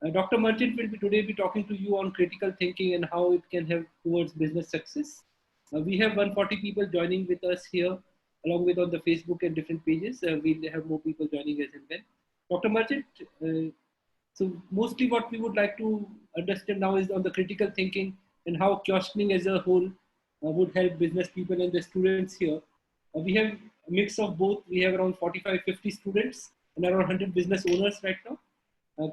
Dr. Merchant will today be talking to you on critical thinking and how it can help towards business success. We have 140 people joining with us here, along with on the Facebook and different pages. We'll have more people joining us and then. Dr. Merchant, so mostly what we would like to understand now is on the critical thinking and how questioning as a whole would help business people and the students here. We have a mix of both. We have around 45, 50 students and around 100 business owners right now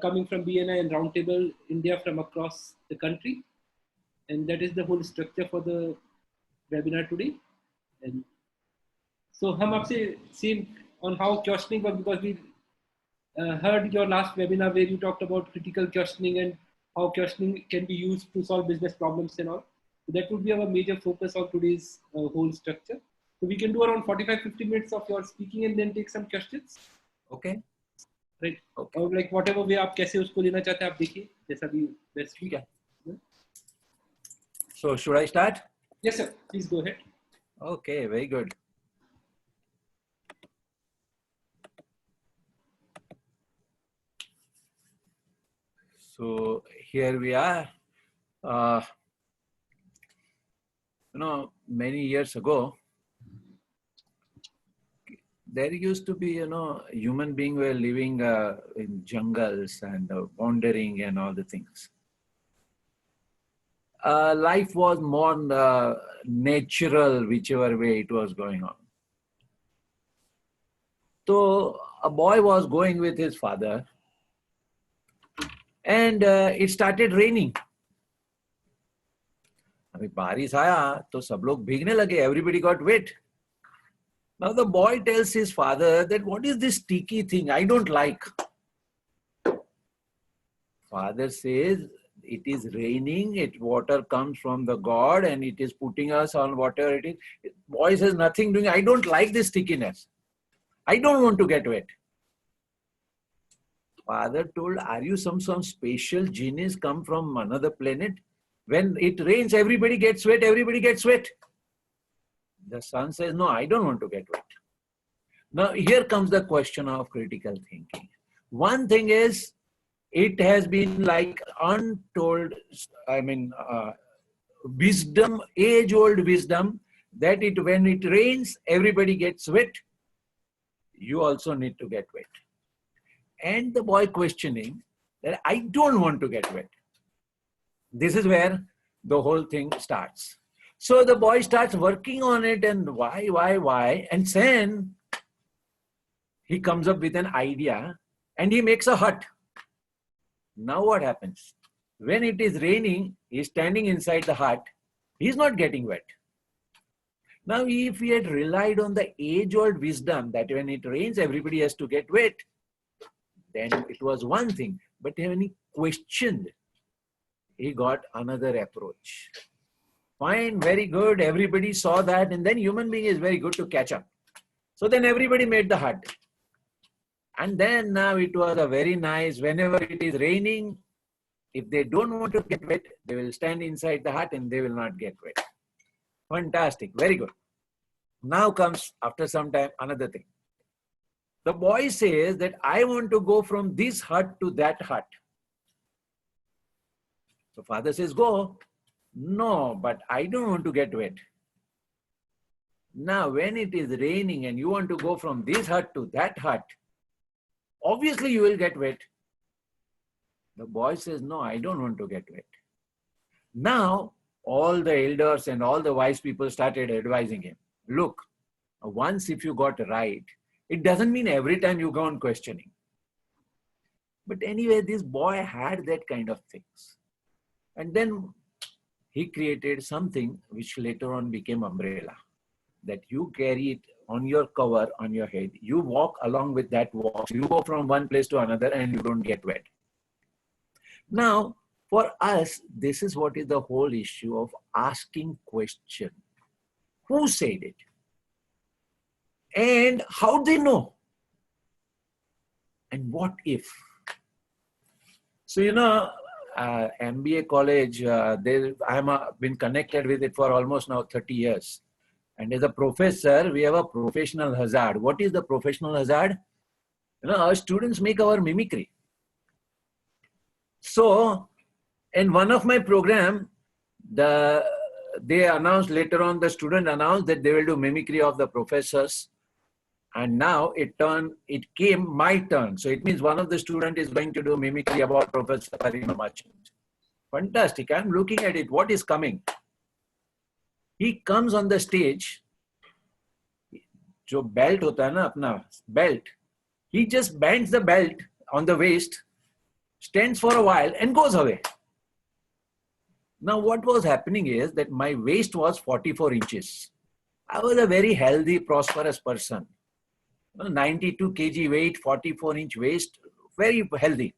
coming from BNI and Roundtable India from across the country. And that is the whole structure for the webinar today. And so हम आपसे same on how questioning works, because we heard your last webinar where you talked about critical questioning and how questioning can be used to solve business problems and all. So that would be our major focus on today's whole structure. So we can do around 45-50 minutes of your speaking and then take some questions. Okay. Right. Okay. और like whatever way आप कैसे उसको लेना चाहते हैं आप देखिए जैसा भी best ठीक है. So should I start? Yes sir, please go ahead. Okay, very good. So here we are. Many years ago, there used to be, human beings were living in jungles and wandering and all the things. Life was more natural, whichever way it was going on. So a boy was going with his father and it started raining. अभी बारिश आया तो सब लोग भीगने लगे. Everybody got wet. Now the boy tells his father that what is this sticky thing? I don't like. Father says it is raining. Water comes from the God and it is putting us on whatever it is. Boy says nothing doing. I don't like this stickiness. I don't want to get wet. Father told, are you some special genius come from another planet? When it rains, everybody gets wet, everybody gets wet. The son says, no, I don't want to get wet. Now, here comes the question of critical thinking. One thing is, it has been like untold, wisdom, age-old wisdom, that when it rains, everybody gets wet. You also need to get wet. And the boy questioning that I don't want to get wet. This is where the whole thing starts. So the boy starts working on it and why? And then he comes up with an idea and he makes a hut. Now what happens? When it is raining, he's standing inside the hut. He's not getting wet. Now, if he had relied on the age-old wisdom that when it rains, everybody has to get wet, then it was one thing. But when he questioned, he got another approach. Fine, very good. Everybody saw that. And then human being is very good to catch up. So then everybody made the hut. And then now it was a very nice, whenever it is raining, if they don't want to get wet, they will stand inside the hut and they will not get wet. Fantastic. Very good. Now comes, after some time, another thing. The boy says that I want to go from this hut to that hut. So father says, go. No, but I don't want to get wet. Now, when it is raining and you want to go from this hut to that hut, obviously you will get wet. The boy says, no, I don't want to get wet. Now, all the elders and all the wise people started advising him. Look, once if you got right, it doesn't mean every time you go on questioning. But anyway, this boy had that kind of things. And then he created something which later on became umbrella. That you carry it on your cover, on your head. You walk along with that walk. You go from one place to another and you don't get wet. Now, for us, this is what is the whole issue of asking question. Who said it? And how they know? And what if? So, MBA college, I've been connected with it for almost now 30 years. And as a professor, we have a professional hazard. What is the professional hazard? Our students make our mimicry. So in one of my program, they announced later on, the student announced that they will do mimicry of the professors. And now it came my turn. So it means one of the student is going to do mimicry about Professor Arima Marchant. Fantastic. I'm looking at it. What is coming? He comes on the stage. जो belt होता है ना अपना belt, he just bends the belt on the waist, stands for a while and goes away. Now what was happening is that my waist was 44 inches. I was a very healthy, prosperous person. 92 kg weight, 44-inch waist, very healthy.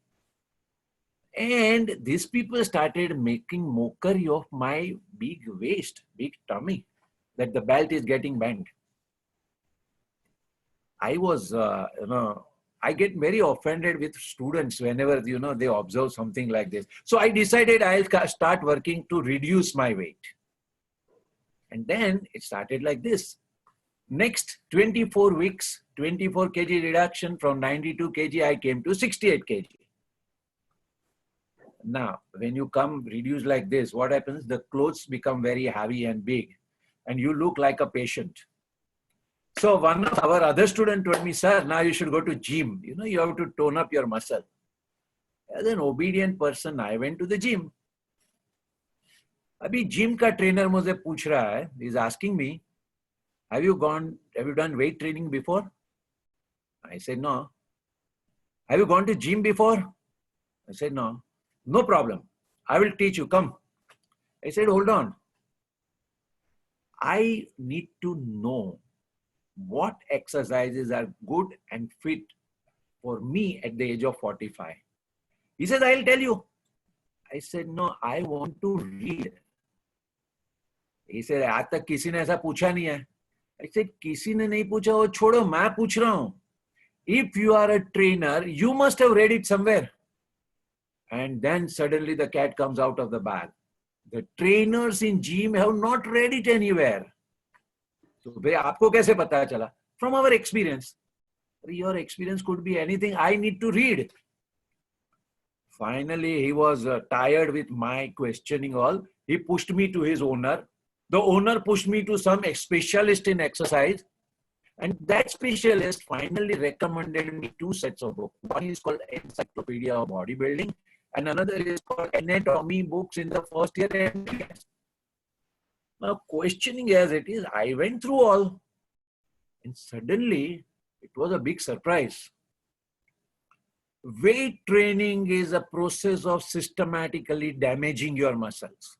And these people started making mockery of my big waist, big tummy, that the belt is getting bent. I was, I get very offended with students whenever, they observe something like this. So I decided I'll start working to reduce my weight. And then it started like this. Next 24 weeks, 24 kg reduction, from 92 kg, I came to 68 kg. Now, when you come reduce like this, what happens? The clothes become very heavy and big, and you look like a patient. So one of our other students told me, sir, now you should go to gym. You have to tone up your muscle. As an obedient person, I went to the gym. Abhi gym ka trainer मुझे पूछ रहा है, he's asking me, have you done weight training before? I said, no. Have you gone to gym before? I said, no. No problem. I will teach you. Come. I said, hold on. I need to know what exercises are good and fit for me at the age of 45. He said, I'll tell you. I said, no, I want to read. He said, आज तक किसी ने ऐसा पूछा नहीं है. I said, किसी ने नहीं पूछा, वो छोड़ो, मैं पूछ रहा हूँ. If you are a trainer, you must have read it somewhere. And then suddenly the cat comes out of the bag. The trainers in gym have not read it anywhere. So भाई आपको कैसे पता चला? From our experience. Your experience could be anything. I need to read. Finally, he was tired with my questioning all. He pushed me to his owner. The owner pushed me to some specialist in exercise. And that specialist finally recommended me 2 sets of books. One is called Encyclopedia of Bodybuilding, and another is called Anatomy books in the first year MBBS. Now, questioning as it is, I went through all. And suddenly, it was a big surprise. Weight training is a process of systematically damaging your muscles.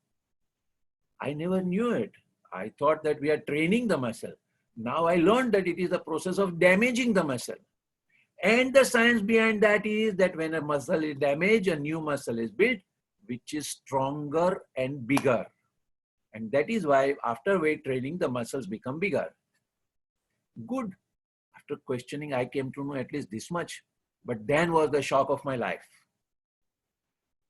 I never knew it. I thought that we are training the muscle. Now I learned that it is a process of damaging the muscle. And the science behind that is that when a muscle is damaged, a new muscle is built, which is stronger and bigger. And that is why after weight training, the muscles become bigger. Good. After questioning, I came to know at least this much. But then was the shock of my life.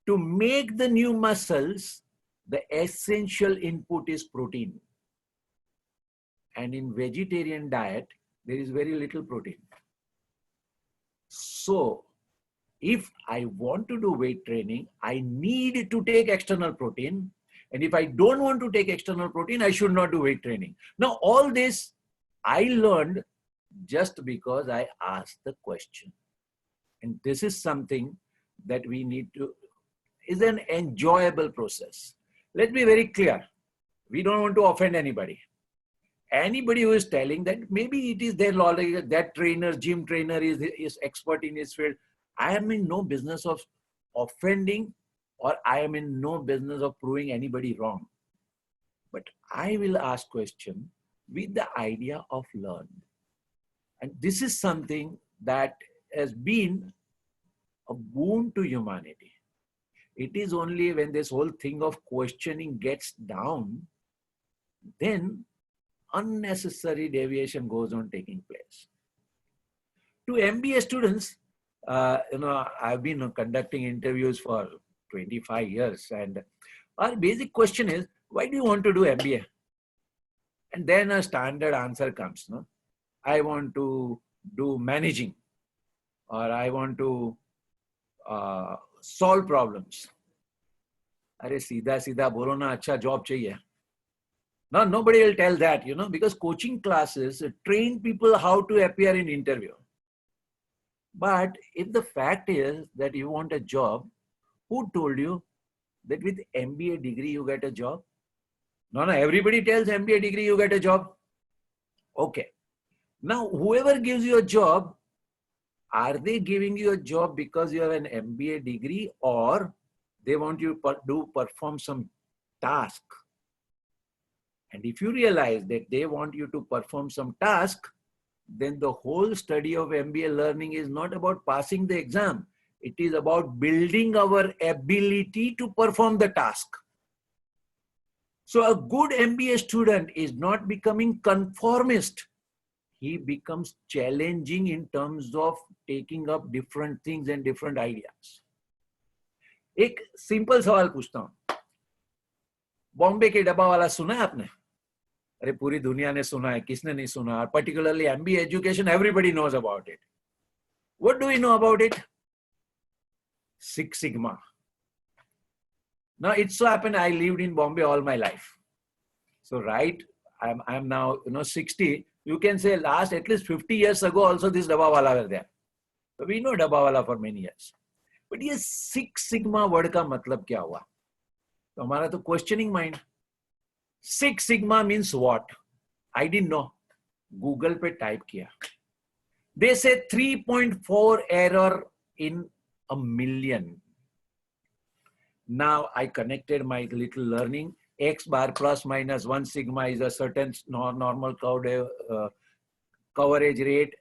To make the new muscles, the essential input is protein. And in vegetarian diet, there is very little protein. So, if I want to do weight training, I need to take external protein. And if I don't want to take external protein, I should not do weight training. Now, all this I learned just because I asked the question. And this is something that we need to, is an enjoyable process. Let's be very clear. We don't want to offend anybody. Anybody who is telling that maybe it is their knowledge, that trainer, gym trainer is expert in his field. I am in no business of offending, or I am in no business of proving anybody wrong. But I will ask question with the idea of learn. And this is something that has been a boon to humanity. It is only when this whole thing of questioning gets down, then unnecessary deviation goes on taking place. To MBA students, I've been conducting interviews for 25 years, and our basic question is, why do you want to do MBA? And then a standard answer comes, no? I want to do managing, or I want to solve problems. अरे सीधा सीधा बोलो ना, अच्छा job चाहिए. Now nobody will tell that, you know, because coaching classes train people how to appear in interview. But if the fact is that you want a job, who told you that with MBA degree you get a job? No, everybody tells MBA degree you get a job. Okay. Now, whoever gives you a job, are they giving you a job because you have an MBA degree, or they want you to perform some task? And if you realize that they want you to perform some task, then the whole study of MBA learning is not about passing the exam. It is about building our ability to perform the task. So a good MBA student is not becoming conformist. He becomes challenging in terms of taking up different things and different ideas. एक simple सवाल पूछता हूं. बॉम्बे के डब्बा वाला सुना है आपने? अरे पूरी दुनिया ने सुना है, किसने नहीं सुना? Particularly MBA education, everybody knows about it. What do we know about it? Six Sigma. Now it so happened I lived in Bombay all my life. So right, I'm now 60. You can say last at least 50 years ago also this Dabba wala were there. So we know Dabba wala for many years. But ये Six Sigma word का मतलब क्या हुआ? तो हमारा तो questioning mind. Six Sigma means what? I didn't know. Google पे type किया. They say 3.4 error in a million. Now I connected my little learning. X bar plus minus 1 sigma is a certain normal coverage rate.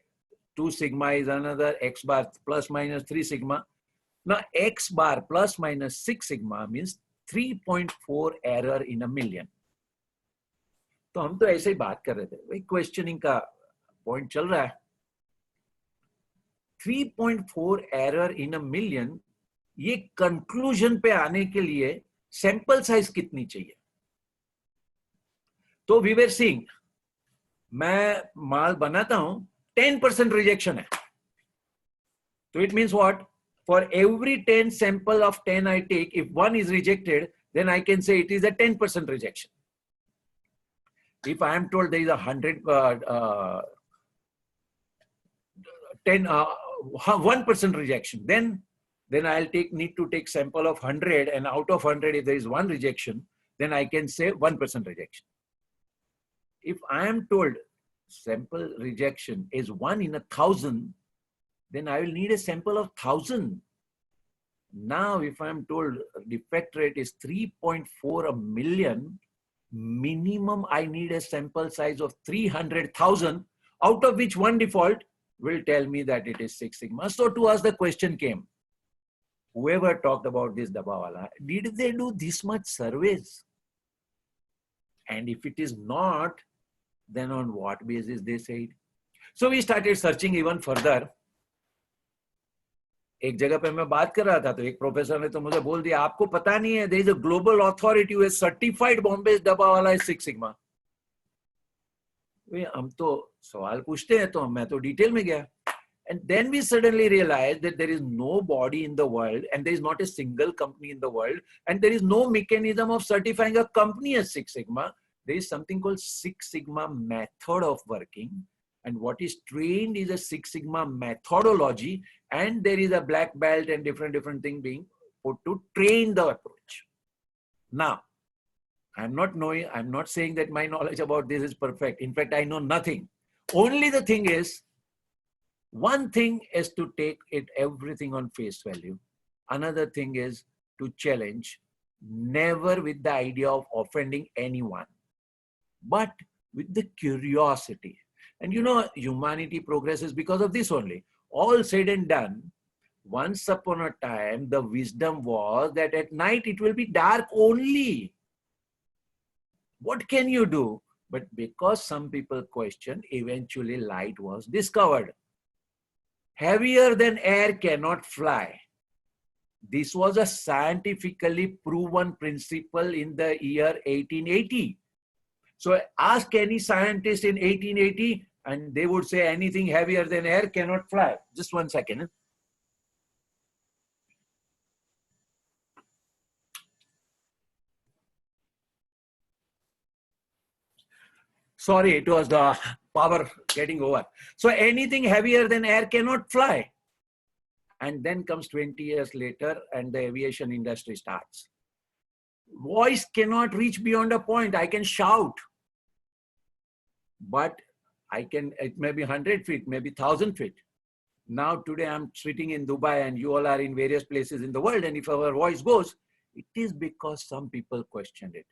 2 sigma is another. X bar plus minus 3 sigma. Now X bar plus minus 6 sigma means 3.4 error in a million. तो हम तो ऐसे ही बात कर रहे थे, वही questioning का पॉइंट चल रहा है. 3.4 एरर इन अ मिलियन, ये कंक्लूजन पे आने के लिए सैंपल साइज कितनी चाहिए? तो वी वर सीइंग, मैं माल बनाता हूं, 10% रिजेक्शन है. तो it means what? For every 10 sample of 10 I take, if 1 is rejected, then I can say it is a 10% rejection. If I am told there is 1% rejection, then I'll need to take sample of 100, and out of 100, if there is 1 rejection, then I can say 1% rejection. If I am told sample rejection is 1 in 1,000, then I will need a sample of 1,000. Now, if I am told defect rate is 3.4 a million, minimum I need a sample size of 300,000, out of which 1 default will tell me that it is Six Sigma. So to us the question came, whoever talked about this Dabbawala, did they do this much surveys? And if it is not, then on what basis they said? So we started searching even further. एक जगह पे मैं बात कर रहा था, तो एक प्रोफेसर ने तो मुझे बोल दिया, आपको पता नहीं है, there is a global authority who has certified Bombay's Dabbawala is Six Sigma. हम तो सवाल पूछते हैं, तो मैं तो डिटेल में गया. And then we suddenly realized that there is no body in the world, and there is not a single company in the world, and there is no mechanism of certifying a company as Six Sigma. There is something called Six Sigma method of working. And what is trained is a Six Sigma methodology, and there is a black belt and different thing being put to train the approach. Now, I'm not saying that my knowledge about this is perfect. In fact, I know nothing. Only the thing is, one thing is to take everything on face value. Another thing is to challenge, never with the idea of offending anyone, but with the curiosity. And humanity progresses because of this only. All said and done, once upon a time, the wisdom was that at night it will be dark only. What can you do? But because some people questioned, eventually light was discovered. Heavier than air cannot fly. This was a scientifically proven principle in the year 1880. So ask any scientist in 1880, and they would say anything heavier than air cannot fly. Just 1 second. Sorry, it was the power getting over. So anything heavier than air cannot fly. And then comes 20 years later and the aviation industry starts. Voice cannot reach beyond a point. I can shout, but it may be 100 feet, maybe 1,000 feet. Now today I'm sitting in Dubai and you all are in various places in the world. And if our voice goes, it is because some people questioned it.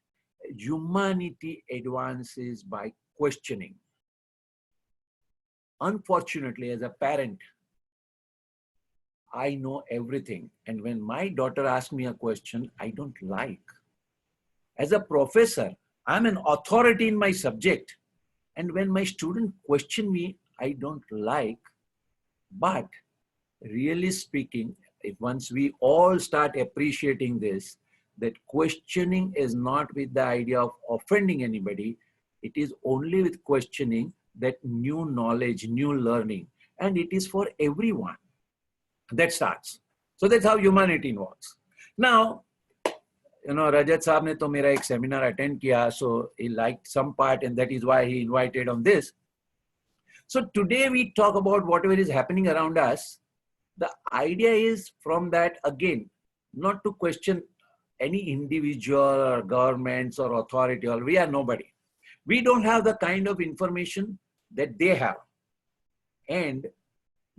Humanity advances by questioning. Unfortunately, as a parent, I know everything. And when my daughter asks me a question, I don't like. As a professor, I'm an authority in my subject. And when my student question me, I don't like. But really speaking, once we all start appreciating this, that questioning is not with the idea of offending anybody. It is only with questioning that new knowledge, new learning, and it is for everyone. That starts. So that's how humanity works. Now, Rajat Saab ne to mera ek seminar attend kiya, so he liked some part and that is why he invited on this. So today we talk about whatever is happening around us. The idea is from that, again, not to question any individual or governments or authority, or we are nobody. We don't have the kind of information that they have. And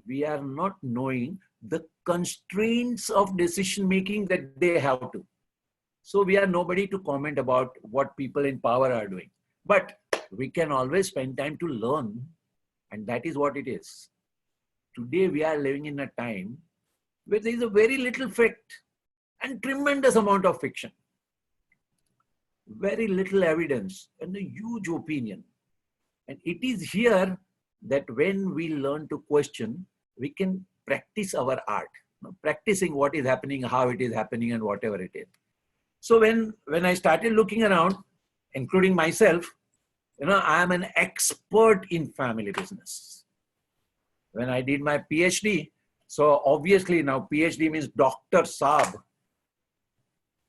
we are not knowing the constraints of decision making that they have to. So we are nobody to comment about what people in power are doing. But we can always spend time to learn, and that is what it is. Today we are living in a time where there is a very little fact and tremendous amount of fiction. Very little evidence and a huge opinion. And it is here that when we learn to question, we can practice our art, practicing what is happening, how it is happening, and whatever it is. So when I started looking around, including myself, I am an expert in family business. When I did my PhD, so obviously now PhD means Dr. Saab.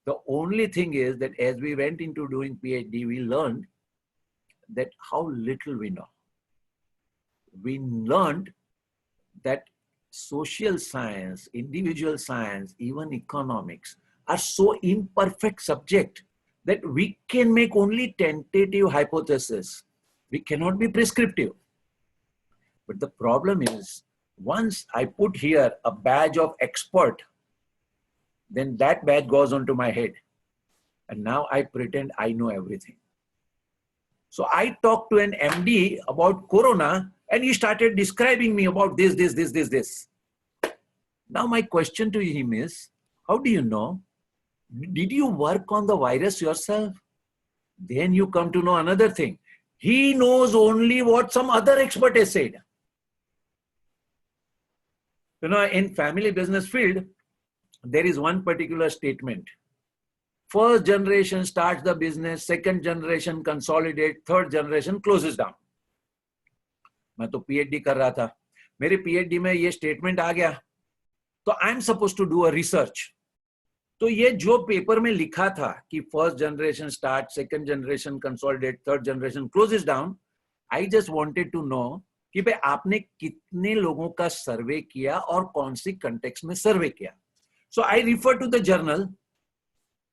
The only thing is that as we went into doing PhD, we learned that how little we know. We learned that social science, individual science, even economics are so imperfect subject that we can make only tentative hypotheses. We cannot be prescriptive. But the problem is, once I put here a badge of expert, then that badge goes onto my head. And now I pretend I know everything. So I talked to an MD about Corona and he started describing me about this. Now my question to him is, how do you know? Did you work on the virus yourself? Then you come to know another thing. He knows only what some other expert has said. In family business field, there is one particular statement. First generation starts the business, second generation consolidate, third generation closes down. मैं तो PhD कर रहा था. मेरे PhD में ये statement आ गया. तो I'm supposed to do a research. तो ये जो पेपर में लिखा था कि first generation starts, second generation consolidate, third generation closes down, I just wanted to know कि भाई आपने कितने लोगों का सर्वे किया और कौन सी कंटेक्स्ट में सर्वे किया. So I refer to the journal.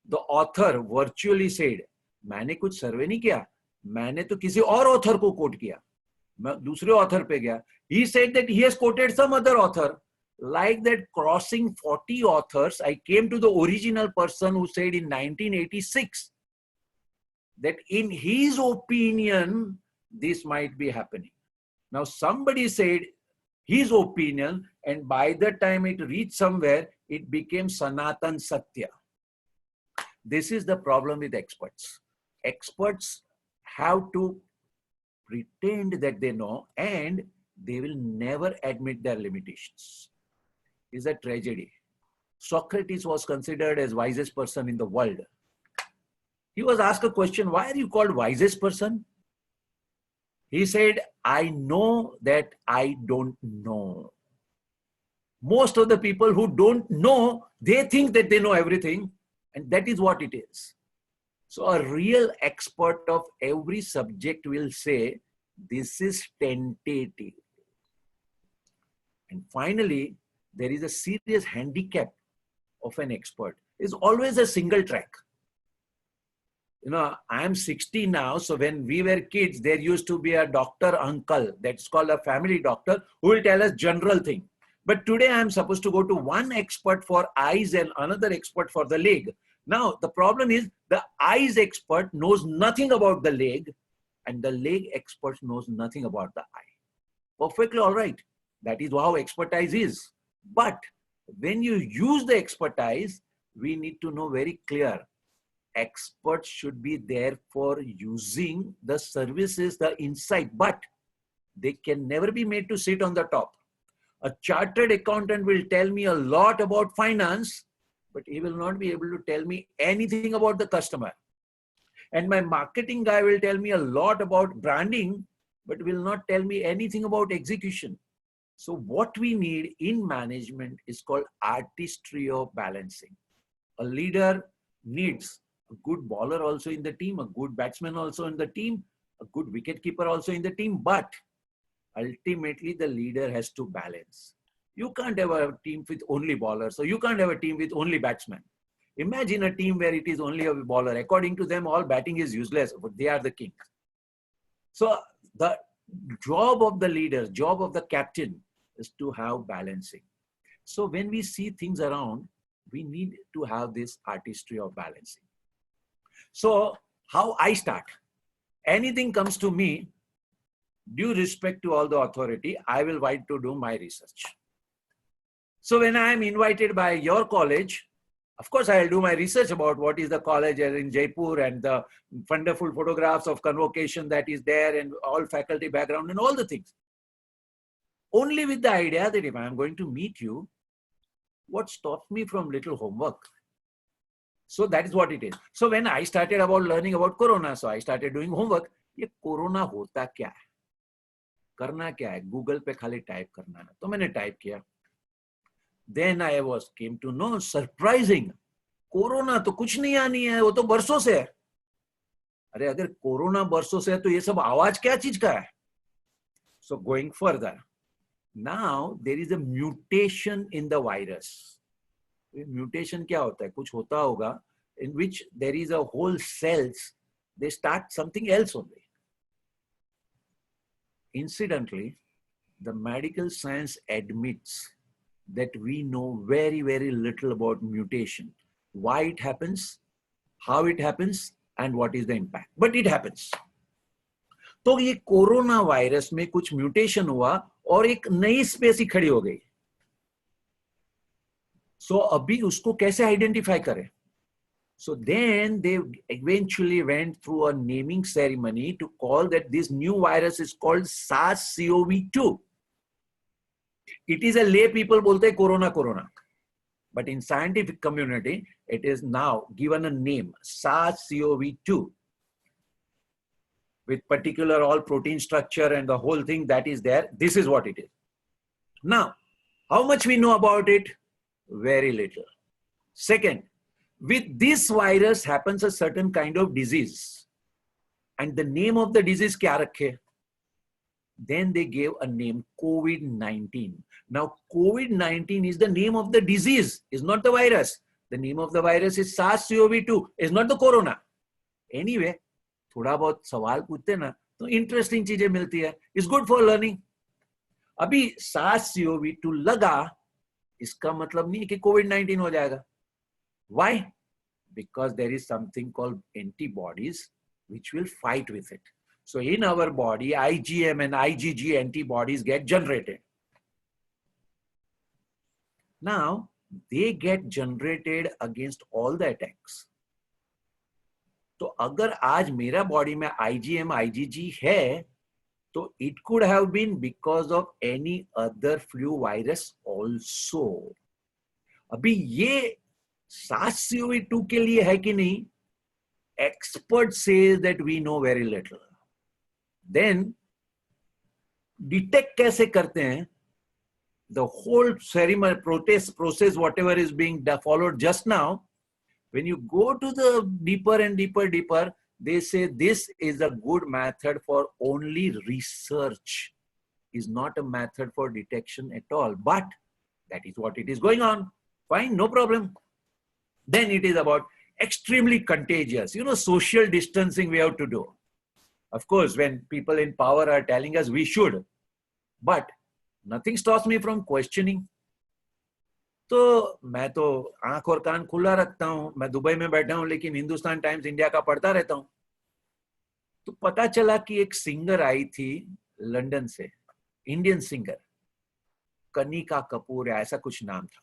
The author virtually said, मैंने कुछ सर्वे नहीं किया, मैंने तो किसी और ऑथर को कोट किया. मैं दूसरे ऑथर पे गया. He said that he has quoted some other author. Like that, crossing 40 authors, I came to the original person who said in 1986 that in his opinion, this might be happening. Now somebody said his opinion, and by the time it reached somewhere, it became Sanatan Satya. This is the problem with experts. Experts have to pretend that they know, and they will never admit their limitations. It's a tragedy. Socrates was considered as wisest person in the world. He was asked a question, why are you called wisest person? He said, I know that I don't know. Most of the people who don't know, they think that they know everything, and that is what it is. So a real expert of every subject will say, this is tentative. And finally, there is a serious handicap of an expert. It's always a single track. You know, I'm 60 now, so when we were kids, there used to be a doctor uncle, that's called a family doctor, who will tell us general thing. But today I'm supposed to go to one expert for eyes and another expert for the leg. Now, the problem is the eyes expert knows nothing about the leg and the leg expert knows nothing about the eye. Perfectly all right. That is how expertise is. But when you use the expertise, we need to know very clear. Experts should be there for using the services, the insight, but they can never be made to sit on the top. A chartered accountant will tell me a lot about finance, but he will not be able to tell me anything about the customer. And my marketing guy will tell me a lot about branding, but will not tell me anything about execution. So what we need in management is called artistry of balancing. A leader needs a good bowler also in the team, a good batsman also in the team, a good wicket keeper also in the team, but ultimately the leader has to balance. You can't have a team with only bowlers, so you can't have a team with only batsmen. Imagine a team where it is only a bowler. According to them, all batting is useless, but they are the king. So the job of the leader, job of the captain is to have balancing. So when we see things around, we need to have this artistry of balancing. So how I start? Anything comes to me, due respect to all the authority, I will try to do my research. So when I am invited by your college, of course, I will do my research about what is the college in Jaipur and the wonderful photographs of convocation that is there and all faculty background and all the things. Only with the idea that if I am going to meet you, what stops me from little homework? So that is what it is. So when I started about learning about Corona, so I started doing homework. ये corona होता क्या है? करना क्या है? Google पे खाली type करना है. तो मैंने टाइप किया. Then I came to know, surprising. Corona तो कुछ नहीं आनी है, वो तो बरसों से है. अरे अगर कोरोना बरसों से है तो ये सब आवाज क्या चीज का है? So going further, now there is a mutation in the virus. Mutation क्या होता है? कुछ होता होगा in which there is a whole cells, they start something else only. Incidentally, the medical science admits that we know very, very little about mutation. Why it happens, how it happens, and what is the impact. But it happens. तो ये corona virus में कुछ mutation हुआ और एक नई Spacey खड़ी हो गई. So अभी उसको कैसे आइडेंटिफाई करें? So then they eventually went through a naming ceremony to call that this new virus is called SARS-CoV-2. It is a lay people bolte corona. But in scientific community, it is now given a name, SARS-CoV-2. With particular all protein structure and the whole thing that is there. This is what it is. Now, how much we know about it? Very little. Second, with this virus happens a certain kind of disease. And the name of the disease kya rakhe? Then they gave a name, COVID-19. Now, COVID-19 is the name of the disease, is not the virus. The name of the virus is SARS-CoV-2, is not the corona. Anyway, थोड़ा बहुत सवाल पूछते ना तो interesting चीजें मिलती है. It's good for learning. अभी SARS-CoV-2 लगा, इसका मतलब नहीं है कि COVID-19 हो जाएगा. Why? Because there is something called antibodies which will fight with it. So in our body, IgM and IgG antibodies get generated. Now, they get generated against all the attacks. तो अगर आज मेरा body में IgM, IgG है, तो it could have been because of any other flu virus also. अभी ये SARS-CoV-2 के लिए है कि नहीं? Expert says that we know very little. Then detect कैसे करते हैं? The whole ceremony, process, whatever is being followed just now, When you go to the deeper and deeper, they say this is a good method for only research, is not a method for detection at all. But that is what it is going on. Fine, no problem. Then it is about extremely contagious. Social distancing we have to do. Of course, when people in power are telling us we should, but nothing stops me from questioning. तो मैं तो आंख और कान खुला रखता हूं. मैं Dubai में बैठा हूं लेकिन हिंदुस्तान टाइम्स इंडिया का पढ़ता रहता हूं. तो पता चला कि एक सिंगर आई थी लंदन से, इंडियन सिंगर, कनिका कपूर ऐसा कुछ नाम था.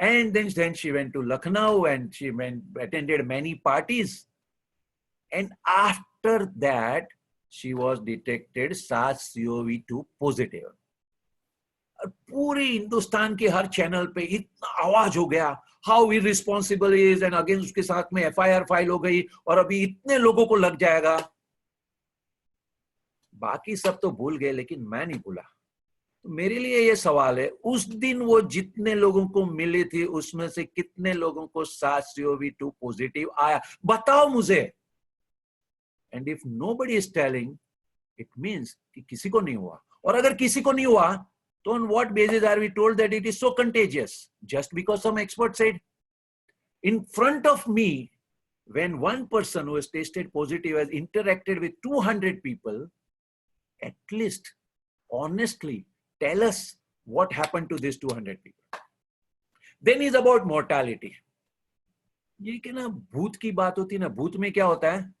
And then she went to Lucknow and she attended many parties. And after that, she was detected SARS-CoV-2 positive. पूरे हिंदुस्तान के हर चैनल पे इतना आवाज हो गया, how irresponsible is, and again उसके साथ में FIR फाइल हो गई और अभी इतने लोगों को लग जाएगा. बाकी सब तो भूल गए लेकिन मैं नहीं भूला. तो मेरे लिए ये सवाल है, उस दिन वो जितने लोगों को मिली थी उसमें से कितने लोगों को SARS-CoV-2 पॉजिटिव आया, बताओ मुझे. And if nobody is telling, it means कि किसी को नहीं हुआ. और अगर किसी को नहीं हुआ, तो on what basis are we told that it is so contagious? Just because some expert said? In front of me, when one person who has tested positive has interacted with 200 people, at least honestly tell us what happened to these 200 people. Then is about mortality. ये कि ना भूत की बात होती है ना, भूत में क्या होता है,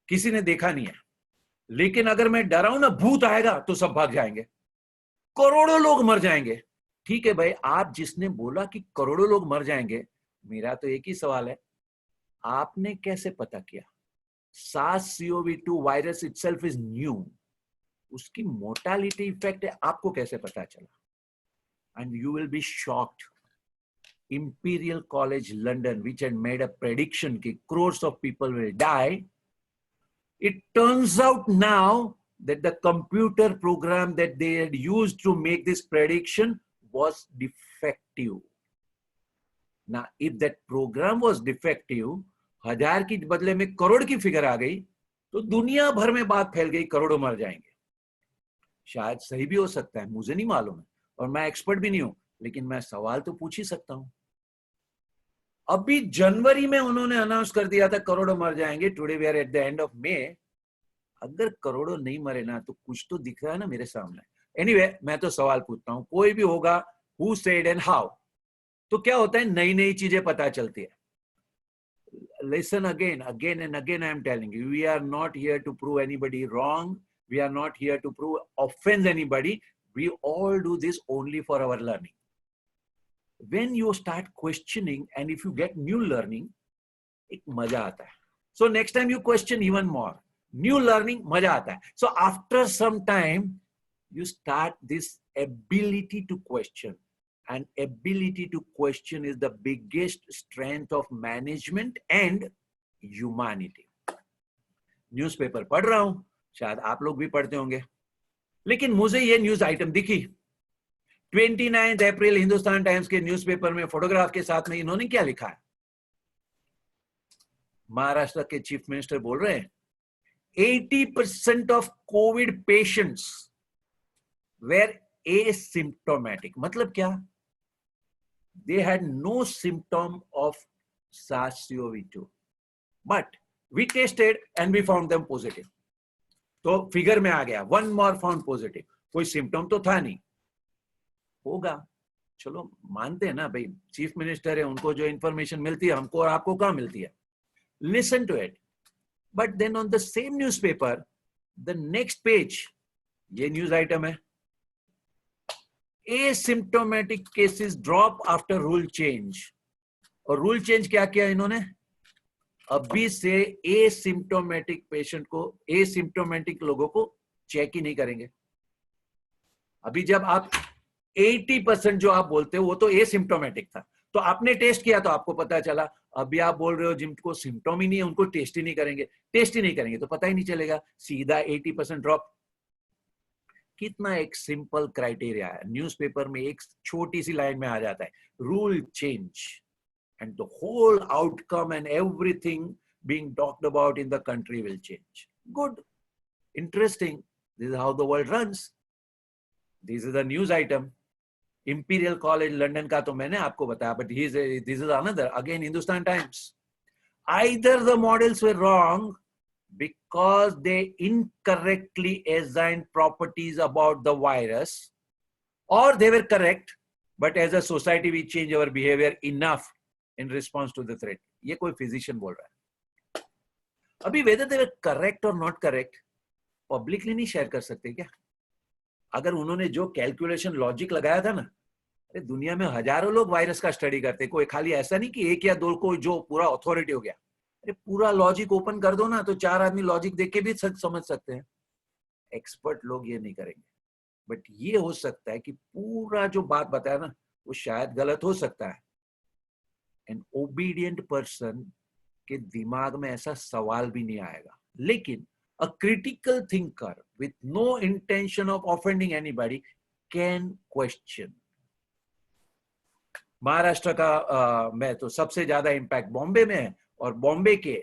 किसी ने देखा नहीं है, लेकिन अगर मैं डराऊं ना भूत आएगा तो सब भाग जाएंगे, करोड़ों लोग मर जाएंगे. ठीक है भाई, आप जिसने बोला कि करोड़ों लोग मर जाएंगे, मेरा तो एक ही सवाल है, आपने कैसे पता किया? SARS-CoV-2 virus itself is new, उसकी मोर्टालिटी इफेक्ट है, आपको कैसे पता चला? And you will be shocked. Imperial College London, which had made a prediction that crores of people will die, it turns out now that the computer program that they had used to make this prediction was defective. Now, if that program was defective, 1000 की बदले में करोड़ की figure आ गई, तो दुनिया भर में बात फैल गई, करोड़ों मर जाएंगे. शायद सही भी हो सकता है, मुझे नहीं मालूम है, और मैं एक्सपर्ट भी नहीं हूं, लेकिन मैं सवाल तो पूछ ही सकता हूं. अभी जनवरी में उन्होंने अनाउंस कर दिया था करोड़ों मर जाएंगे. Today we are at the end of May. अगर करोड़ों नहीं मरे ना, तो कुछ तो दिख रहा है ना मेरे सामने. एनीवे, मैं तो सवाल पूछता हूं, कोई भी होगा, हु सेड एंड हाउ. तो क्या होता है, नई नई चीजें पता चलती है. Listen again and again I am telling you, we are not here to prove anybody wrong. We are not here to offend anybody. We all do this only for our learning. When you start questioning and if you get new learning, एक मजा आता है. So next time you question even more. New learning, मजा आता है. So after some time, you start this ability to question. And ability to question is the biggest strength of management and humanity. Newspaper पढ़ रहा हूं, शायद आप लोग भी पढ़ते होंगे, लेकिन मुझे ये न्यूज आइटम दिखी. 29 अप्रैल हिंदुस्तान टाइम्स के न्यूज़पेपर में फोटोग्राफ के साथ में इन्होंने क्या लिखा है? महाराष्ट्र के चीफ मिनिस्टर बोल रहे हैं 80% of covid patients were asymptomatic. मतलब क्या? They had no symptom of SARS-CoV-2, but we tested and we found them positive. तो फिगर में आ गया, one more found positive. कोई सिम्टम तो था नहीं. होगा, चलो मानते हैं ना भाई, चीफ मिनिस्टर है, उनको जो इंफॉर्मेशन मिलती है हमको और आपको कहाँ मिलती है. Listen to it. But then on the same newspaper, the next page, ये न्यूज आइटम है, asymptomatic cases drop after rule change. और रूल चेंज क्या किया इन्होंने? अभी से asymptomatic पेशेंट को, asymptomatic लोगों को चेक ही नहीं करेंगे. अभी जब आप 80% जो आप बोलते हो वो तो asymptomatic था, तो आपने टेस्ट किया तो आपको पता चला. अभी आप बोल रहे हो जिनको सिम्टम ही नहीं है उनको टेस्ट ही नहीं करेंगे. टेस्ट ही नहीं करेंगे तो पता ही नहीं चलेगा, सीधा 80% ड्रॉप. कितना एक सिंपल क्राइटेरिया है, न्यूज़पेपर में एक छोटी सी लाइन में आ जाता है, rule change. and the whole outcome and everything being talked about in the country will change. Good, interesting. This is how the world runs. This is a news item. Imperial College London का तो मैंने आपको बताया, but this is another, again Hindustan Times. Either the models were wrong because they incorrectly assigned properties about the virus, or they were correct, but as a society we change our behavior enough in response to the threat. ये कोई physician बोल रहा है. अभी whether they were correct or not correct, publicly नहीं share कर सकते क्या? अगर उन्होंने जो कैलकुलेशन लॉजिक लगाया था ना, अरे दुनिया में हजारों लोग वायरस का स्टडी करते, कोई खाली ऐसा नहीं कि एक या दो को जो पूरा अथॉरिटी हो गया. अरे पूरा लॉजिक ओपन कर दो ना, तो 4 आदमी लॉजिक देख के भी समझ सकते हैं. एक्सपर्ट लोग ये नहीं करेंगे. बट ये हो सकता है कि पूरा जो बात बताया ना वो शायद गलत हो सकता है. एन ओबीडियंट पर्सन के दिमाग में ऐसा सवाल भी नहीं आएगा. लेकिन a critical thinker with no intention of offending anybody can question. Maharashtra का में तो सबसे ज्यादा इम्पैक्ट बॉम्बे में है, और बॉम्बे के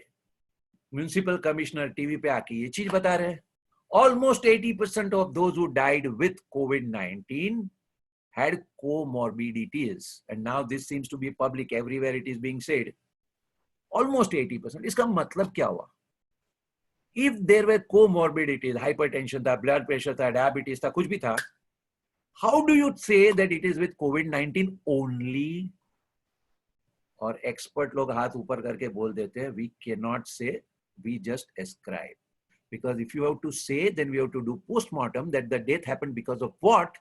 म्युनिसिपल कमिश्नर टीवी पे आके ये चीज बता रहे हैं. Almost 80% of those who died with COVID-19 had comorbidities, and now this seems to be public, everywhere it is being said. Almost 80%. इसका मतलब क्या हुआ? If there were comorbidities, hypertension था, blood pressure था, diabetes था, कुछ भी था, how do you say that it is with COVID-19 only? और expert लोग हाथ ऊपर करके बोल देते हैं, we cannot say, we just ascribe. Because if you have to say, then we have to do post-mortem that the death happened because of what?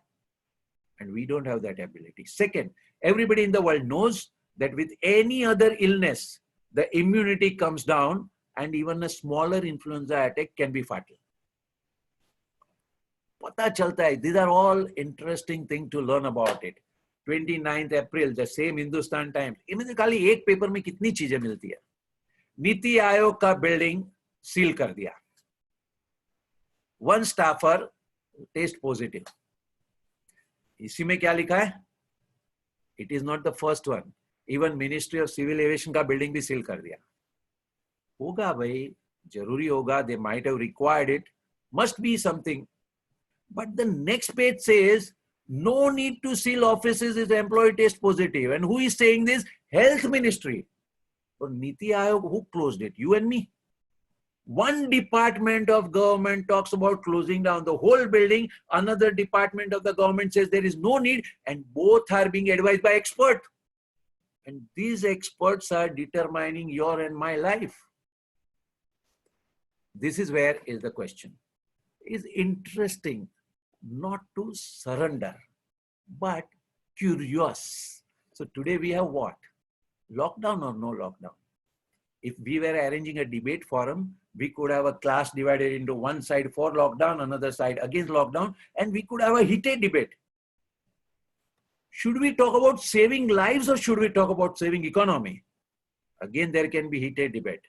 And we don't have that ability. Second, everybody in the world knows that with any other illness, the immunity comes down, and even a smaller influenza attack can be fatal. पता चलता है. These are all interesting things to learn about it. 29th April, the same Hindustan Times. इनमें खाली एक paper में कितनी चीजें मिलती है. नीति आयोग का बिल्डिंग सील कर दिया. One staffer test positive. इसी में क्या लिखा है? It is not the first one. Even Ministry of Civil Aviation का बिल्डिंग भी सील कर दिया. होगा भाई, जरूरी होगा. They might have required it. Must be something. But the next page says, no need to seal offices if the employee test positive. And who is saying this? Health Ministry. So Niti Aayog, who closed it? You and me. One department of government talks about closing down the whole building. Another department of the government says there is no need. And both are being advised by experts. And these experts are determining your and my life. This is where is the question. It's interesting not to surrender, but curious. So today we have what? Lockdown or no lockdown? If we were arranging a debate forum, we could have a class divided into one side for lockdown, another side against lockdown, and we could have a heated debate. Should we talk about saving lives or should we talk about saving economy? Again, there can be heated debate.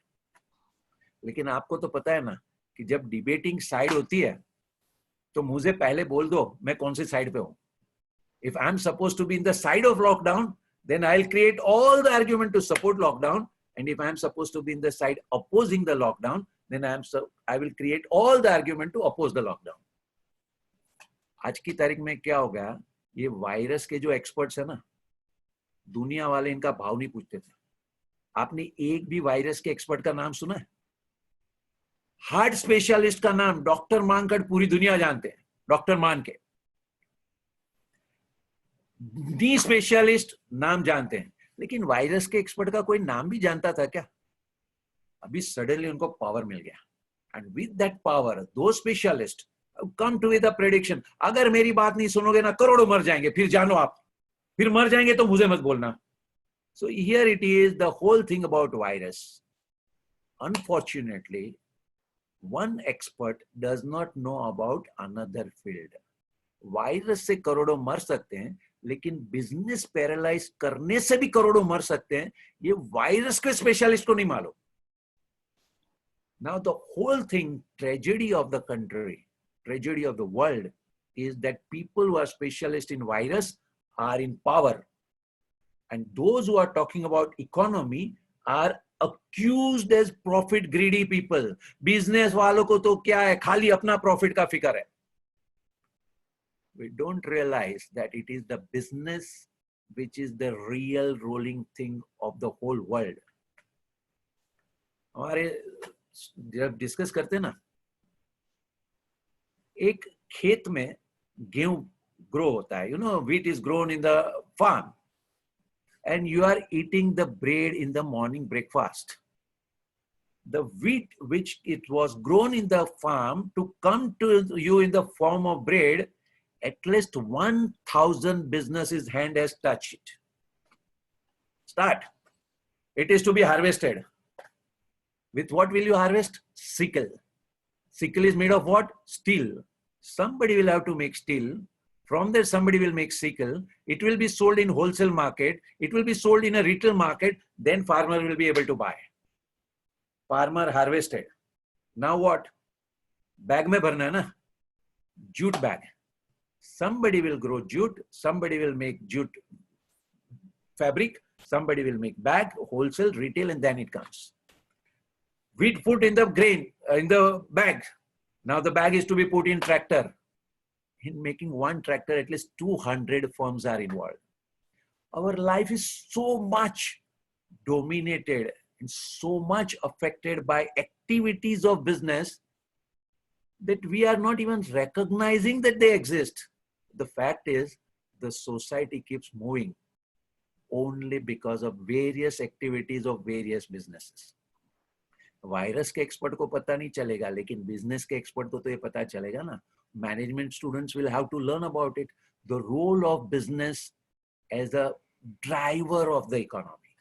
लेकिन आपको तो पता है ना कि जब debating side होती है तो मुझे पहले बोल दो मैं कौन सी साइड पे हूं. If I'm supposed to be in the side of lockdown, then I'll create all the argument to support lockdown. And if I'm supposed to be in the side opposing the lockdown, then I will create all the argument to oppose the lockdown. आज की तारीख में क्या हो गया, ये virus के जो एक्सपर्ट्स है ना, दुनिया वाले इनका भाव नहीं पूछते थे. आपने एक भी वायरस के एक्सपर्ट का नाम सुना है? हार्ट स्पेशलिस्ट का नाम डॉक्टर मानकर पूरी दुनिया जानते हैं, डॉक्टर मान के. नी स्पेशलिस्ट नाम जानते हैं, लेकिन वायरस के एक्सपर्ट का कोई नाम भी जानता था क्या? अभी सडनली उनको पावर मिल गया. एंड विद दैट पावर दो specialist come to with a prediction. अगर मेरी बात नहीं सुनोगे ना करोड़ों मर जाएंगे, फिर जानो आप, फिर मर जाएंगे तो मुझे मत बोलना. So here it is, the whole thing about virus. Unfortunately, one expert does not know about another field. Virus से करोड़ों मर सकते हैं, लेकिन बिजनेस पैरालाइज करने से भी करोड़ों मर सकते हैं. ये वायरस के स्पेशलिस्ट को नहीं मालूम. Now the whole thing, tragedy of the country, tragedy of the world, is that people who are specialists in virus are in power. And those who are talking about economy are accused as profit greedy people. Business वालों को तो क्या है, खाली अपना profit का फिकर है. We don't realize that it is the business which is the real rolling thing of the whole world. हमारे जब डिस्कस करते हैं ना, एक खेत में गेहूं ग्रो होता है, wheat is grown in the farm, and you are eating the bread in the morning breakfast. The wheat which it was grown in the farm to come to you in the form of bread, at least 1,000 businesses hand has touched it. Start. It is to be harvested. With what will you harvest? Sickle. Sickle is made of what? Steel. Somebody will have to make steel. From there, somebody will make sickle. It will be sold in wholesale market. It will be sold in a retail market. Then farmer will be able to buy. Farmer harvested. Now what? Bag mein bharna hai na? Jute bag. Somebody will grow jute. Somebody will make jute fabric. Somebody will make bag, wholesale, retail, and then it comes. Wheat put in the grain, in the bag. Now the bag is to be put in tractor. In making one tractor, at least 200 firms are involved. Our life is so much dominated and so much affected by activities of business that we are not even recognizing that they exist. The fact is, the society keeps moving only because of various activities of various businesses. Virus के expert को पता नहीं चलेगा, लेकिन business के expert को तो ये पता चलेगा ना. Management students will have to learn about it. The role of business as a driver of the economy.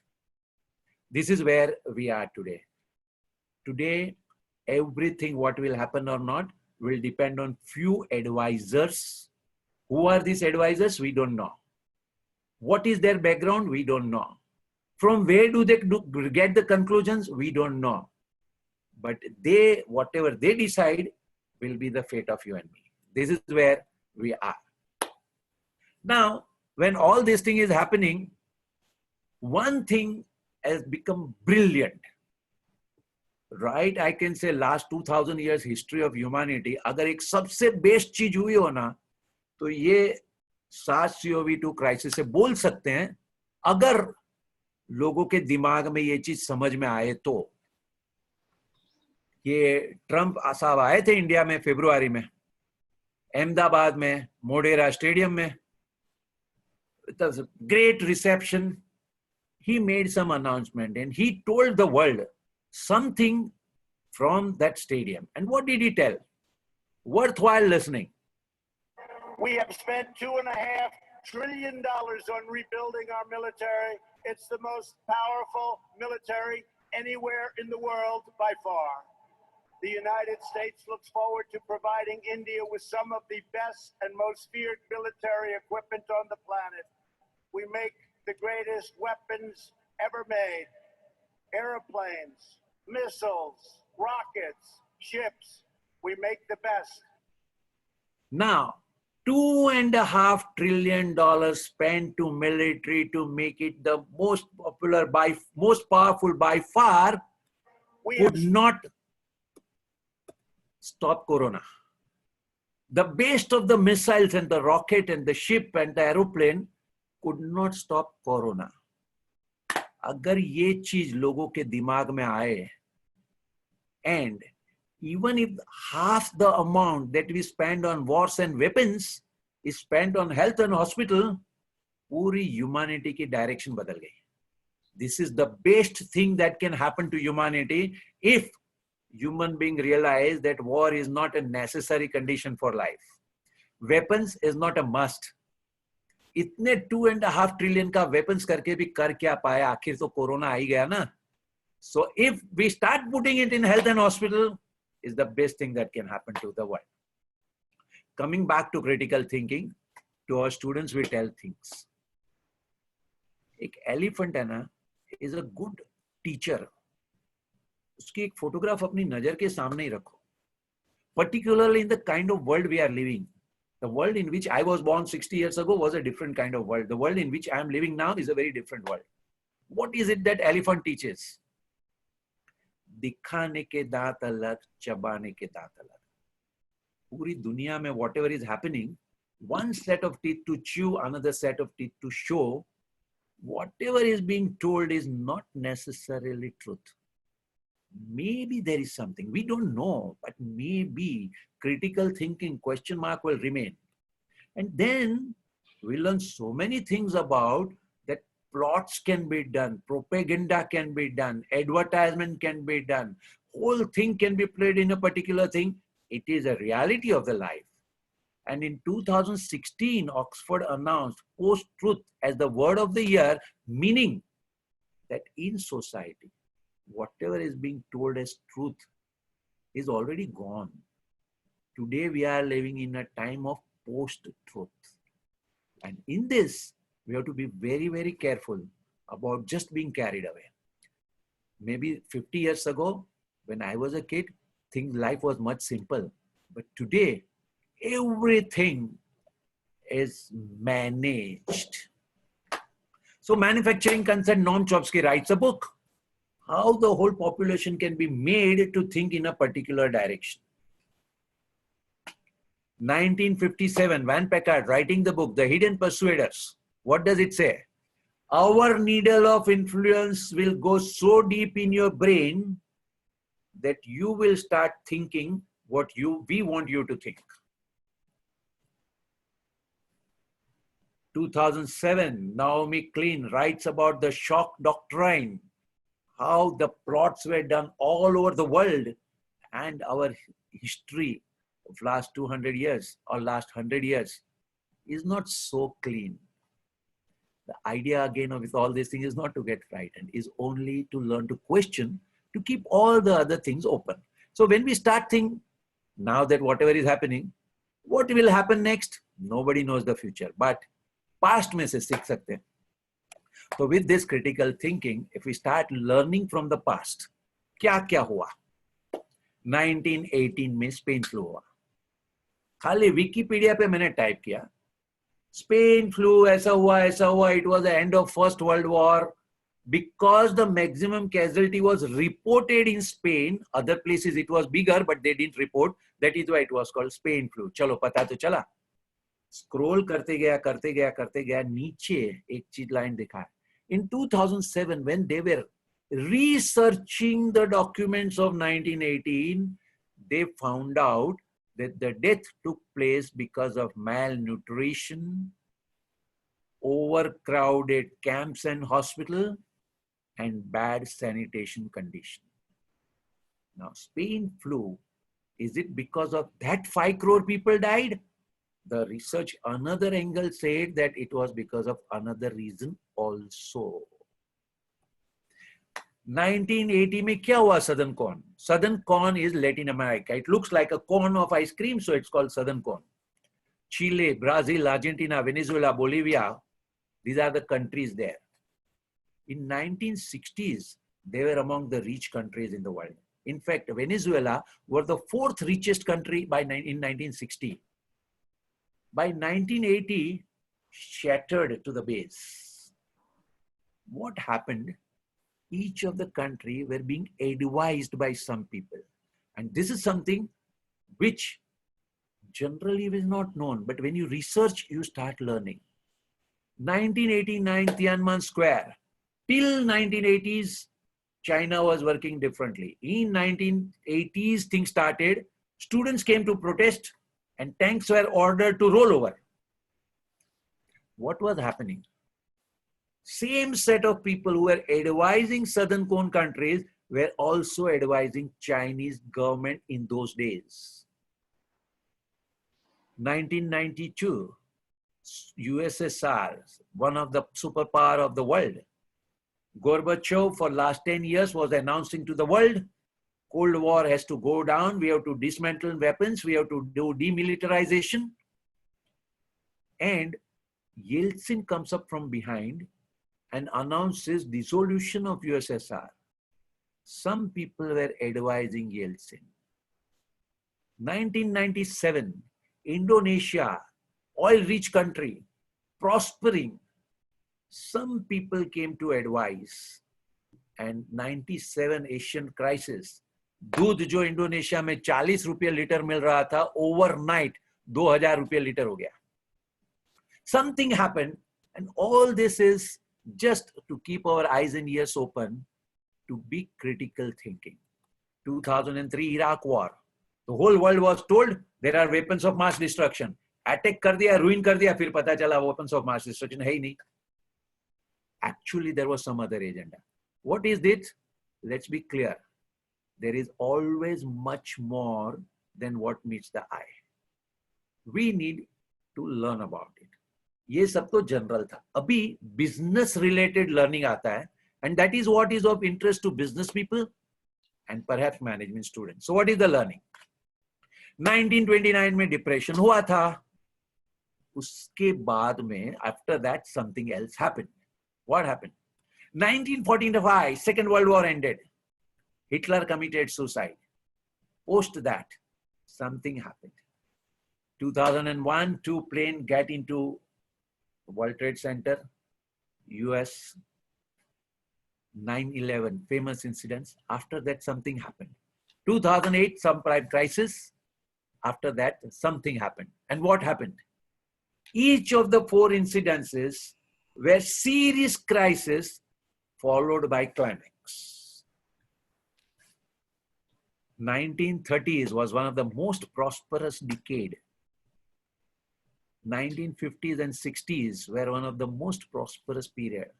This is where we are today. Today, everything what will happen or not will depend on few advisors. Who are these advisors? We don't know. What is their background? We don't know. From where do they get the conclusions? We don't know. But they, whatever they decide, will be the fate of you and me. This is where we are. Now, when all this thing is happening, one thing has become brilliant. Right? I can say last 2000 years history of humanity, अगर एक सबसे best चीज हुई हो ना, तो ये SARS CoV-2 crisis से बोल सकते हैं, अगर लोगों के दिमाग में ये चीज समझ में आए तो. ये ट्रंप साहब आए थे इंडिया में फरवरी में, अहमदाबाद में मोढेरा स्टेडियम में. It was a great reception. He made some announcement and he told the world something from that stadium. And what did he tell? Worthwhile listening. We have spent $2.5 trillion on rebuilding our military. It's the most powerful military anywhere in the world by far. The United States looks forward to providing India with some of the best and most feared military equipment on the planet. We make the greatest weapons ever made. Airplanes, missiles, rockets, ships. We make the best. Now, $2.5 trillion spent to military to make it the most popular, most powerful by far, could not stop Corona. The best of the missiles and the rocket and the ship and the aeroplane could not stop Corona. अगर ये चीज लोगों के दिमाग में आए, and even if half the amount that we spend on wars and weapons is spent on health and hospital, पूरी humanity की direction बदल गई. This is the best thing that can happen to humanity if human being realize that war is not a necessary condition for life. Weapons is not a must. इतने $2.5 trillion का weapons करके भी कर क्या पाया, आखिर तो कोरोना आ ही गया ना. So if we start putting it in health and hospital, is the best thing that can happen to the world. Coming back to critical thinking, to our students we tell things. एक elephant है ना, is a good teacher. उसकी एक photograph अपनी नजर के सामने ही रखो. Particularly in the kind of world we are living, The world in which I was born 60 years ago was a different kind of world. The world in which I am living now is a very different world. What is it that elephant teaches? दिखाने के दांत अलग, चबाने के दांत अलग. पूरी दुनिया में whatever is happening, one set of teeth to chew, another set of teeth to show. Whatever is being told is not necessarily truth. Maybe there is something, we don't know, but maybe critical thinking question mark will remain. And then we learn so many things about that plots can be done, propaganda can be done, advertisement can be done, whole thing can be played in a particular thing. It is a reality of the life. And in 2016, Oxford announced post-truth as the word of the year, meaning that in society, whatever is being told as truth is already gone. Today, we are living in a time of post-truth. And in this, we have to be very, very careful about just being carried away. Maybe 50 years ago, when I was a kid, life was much simple. But today, everything is managed. So manufacturing concern, Noam Chomsky writes a book, how the whole population can be made to think in a particular direction. 1957, Van Packard writing the book, The Hidden Persuaders. What does it say? Our needle of influence will go so deep in your brain that you will start thinking what we want you to think. 2007, Naomi Klein writes about the shock doctrine, how the plots were done all over the world, and our history of last 200 years or last 100 years is not so clean. The idea again of all these things is not to get frightened, is only to learn to question, to keep all the other things open. So when we start thinking, now that whatever is happening, what will happen next? Nobody knows the future, but past में से सीख सकते हैं. So with this critical thinking, if we start learning from the past, क्या क्या हुआ? 1918 में Spain flu हुआ. खाली विकिपीडिया पे मैंने टाइप किया, स्पेन फ्लू ऐसा हुआ, it was the end of First World War. Because the maximum casualty was reported in Spain, other places it was bigger, but they didn't report. That is why it was called Spain flu. चलो पता तो चला. Scroll करते गया, नीचे एक चीज line दिखा. In 2007, when they were researching the documents of 1918, they found out that the death took place because of malnutrition, overcrowded camps and hospitals, and bad sanitation condition. Now, Spain flu, is it because of that 5 crore people died? The research, another angle said that it was because of another reason also. 1980 में क्या हुआ Southern Cone? Southern Cone is Latin America. It looks like a cone of ice cream, so it's called Southern Cone. Chile, Brazil, Argentina, Venezuela, Bolivia, these are the countries there. In 1960s, they were among the rich countries in the world. In fact, Venezuela were the 4th richest country in 1960. By 1980, shattered to the base. What happened? Each of the country were being advised by some people. And this is something which generally is not known, but when you research, you start learning. 1989, Tiananmen Square. Till 1980s, China was working differently. In 1980s, things started. Students came to protest and tanks were ordered to roll over. What was happening? Same set of people who were advising Southern Cone countries were also advising Chinese government in those days. 1992, USSR, one of the superpower of the world. Gorbachev for last 10 years was announcing to the world, Cold War has to go down. We have to dismantle weapons. We have to do demilitarization. And Yeltsin comes up from behind and announces dissolution of USSR. Some people were advising Yeltsin. 1997, Indonesia, oil-rich country, prospering. Some people came to advise, and 97 Asian crisis, दूध जो Indonesia में 40 रुपये litre मिल रहा था, overnight 2000 रुपये litre हो गया. Something happened, and all this is just to keep our eyes and ears open to be critical thinking. 2003 Iraq war. The whole world was told there are weapons of mass destruction. Attack कर दिया, ruin कर दिया, फिर पता चला weapons of mass destruction है ही नहीं. Actually, there was some other agenda. What is this? Let's be clear. There is always much more than what meets the eye. We need to learn about it. ये सब तो general था. अभी business related learning आता है, and that is what is of interest to business people and perhaps management students. So what is the learning? 1929 में depression हुआ था. उसके बाद में after that something else happened. What happened? 1945, Second World War ended. Hitler committed suicide. Post that, something happened. 2001, 2 planes get into World Trade Center, US, 9/11, famous incidents. After that, something happened. 2008, subprime crisis. After that, something happened. And what happened? Each of the 4 incidences were serious crises followed by climax. 1930s was one of the most prosperous decade. 1950s and 60s were one of the most prosperous period.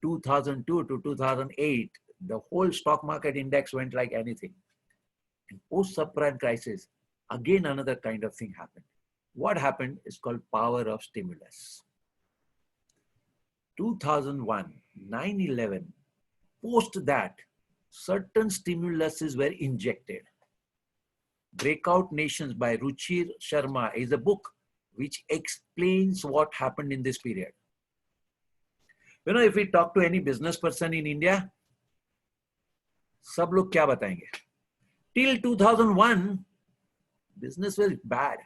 2002 to 2008, the whole stock market index went like anything. And post subprime crisis, again another kind of thing happened. What happened is called power of stimulus. 2001, 9/11, post that, certain stimuluses were injected. Breakout Nations by Ruchir Sharma is a book which explains what happened in this period. You know, if we talk to any business person in India, सब लोग क्या बताएंगे? Till 2001, business was bad.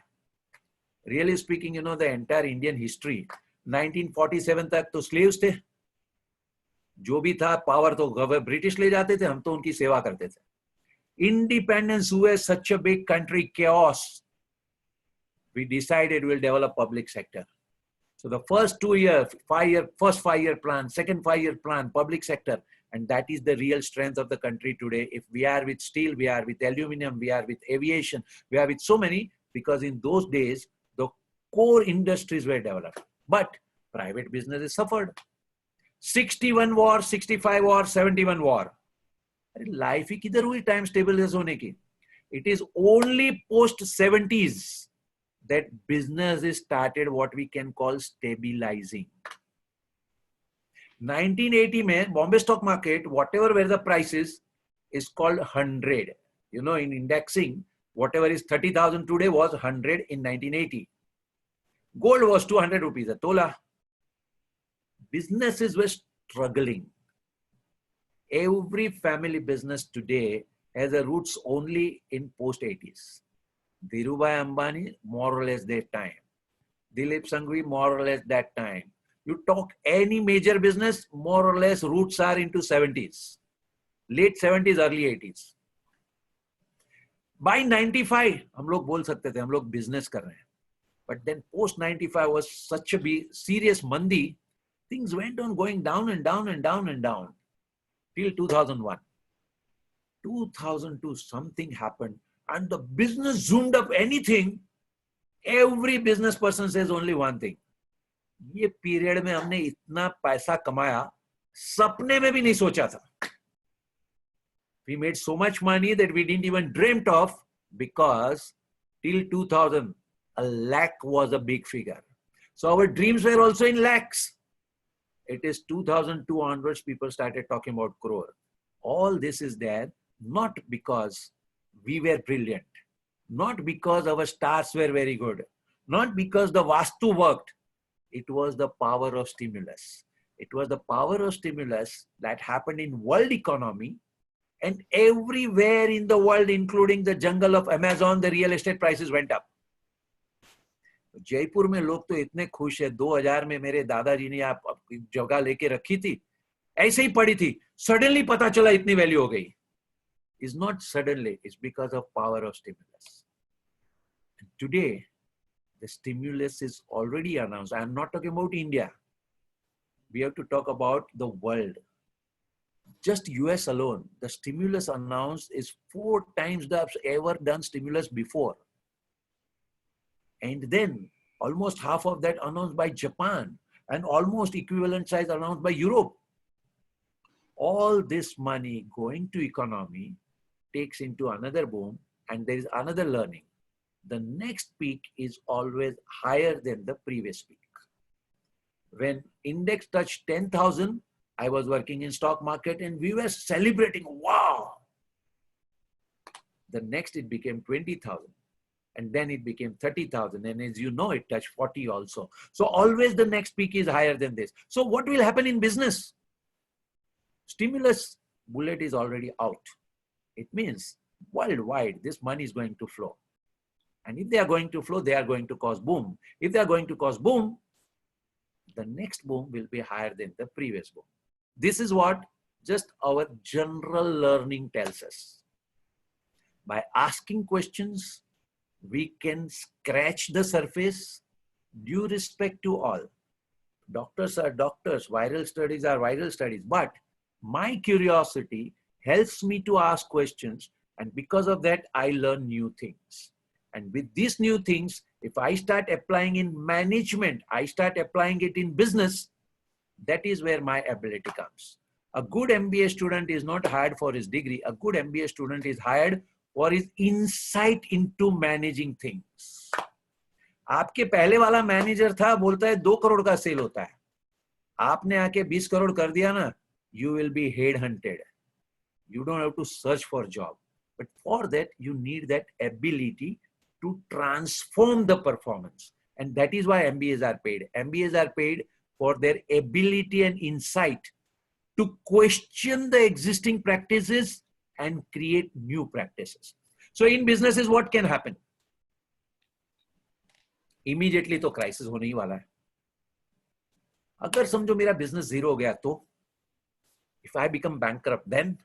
Really speaking, you know, the entire Indian history, 1947 तक तो slaves थे. जो भी था पावर तो ब्रिटिश ले जाते थे, हम तो उनकी सेवा करते थे. Independence हुए, such a big country, chaos. We decided we'll develop public sector. So the first 2 year, 5 year, first 5 year plan, second 5 year plan, public sector, and that is the real strength of the country today. If we are with steel, we are with aluminum, we are with aviation, we are with so many, because in those days the core industries were developed, but private businesses suffered. 61 war, 65 war, 71 war. Life ही किधर हुई time stabilize होने की? It is only post 70s that business is started what we can call stabilizing. 1980 में Bombay stock market, whatever were the prices, is called 100. You know, in indexing, whatever is 30,000 today was 100 in 1980. Gold was 200 rupees a tola. Businesses were struggling. Every family business today has a roots only in post 80s. Dhirubhai Ambani, more or less that time. Dilip Sanghvi, more or less that time. You talk any major business, more or less roots are into 70s. Late 70s, early 80s. By 95, हम लोग बोल सकते थे, हम लोग business कर रहे हैं. But then post 95 was such a serious mandi, things went on going down and down and down and down till 2001. 2002, something happened and the business zoomed up anything. Every business person says only one thing. ये period में हमने इतना पैसा कमाया, सपने में भी नहीं सोचा था. We made so much money that we didn't even dreamt of, because till 2000, a lakh was a big figure. So our dreams were also in lakhs. It is 2002 onwards, people started talking about crore. All this is there, not because we were brilliant, not because our stars were very good, not because the Vastu worked. It was the power of stimulus. It was the power of stimulus that happened in world economy, and everywhere in the world, including the jungle of Amazon, the real estate prices went up. Jaipur में लोग तो इतने खुश है, 2000 में मेरे दादाजी ने आप जगह लेके रखी थी, ऐसे ही पड़ी थी, सडनली पता चला इतनी वैल्यू हो गई. Is not suddenly, it's because of power of stimulus. And today, the stimulus is already announced. I'm not talking about India. We have to talk about the world. Just US alone, the stimulus announced is 4 times the ever done stimulus before. And then almost half of that announced by Japan and almost equivalent size announced by Europe. All this money going to economy takes into another boom, and there is another learning. The next peak is always higher than the previous peak. When index touched 10,000, I was working in stock market and we were celebrating, wow. The next it became 20,000 and then it became 30,000. And as you know, it touched 40 also. So always the next peak is higher than this. So what will happen in business? Stimulus bullet is already out. It means worldwide, this money is going to flow. And if they are going to flow, they are going to cause boom. If they are going to cause boom, the next boom will be higher than the previous boom. This is what just our general learning tells us. By asking questions, we can scratch the surface, due respect to all. Doctors are doctors, viral studies are viral studies, but my curiosity helps me to ask questions, and because of that, I learn new things. And with these new things, if I start applying in management, I start applying it in business, that is where my ability comes. A good MBA student is not hired for his degree. A good MBA student is hired for his insight into managing things. आपके पहले वाला manager था, बोलता है 2 करोड़ का cell होता है. आपने आके 20 करोड़ कर दिया ना, you will be head hunted. You don't have to search for a job. But for that, you need that ability to transform the performance. And that is why MBAs are paid. MBAs are paid for their ability and insight to question the existing practices and create new practices. So in businesses, what can happen? Immediately तो crisis होने ही वाला है. अगर समझो मेरा business zero हो गया तो, if I become bankrupt, then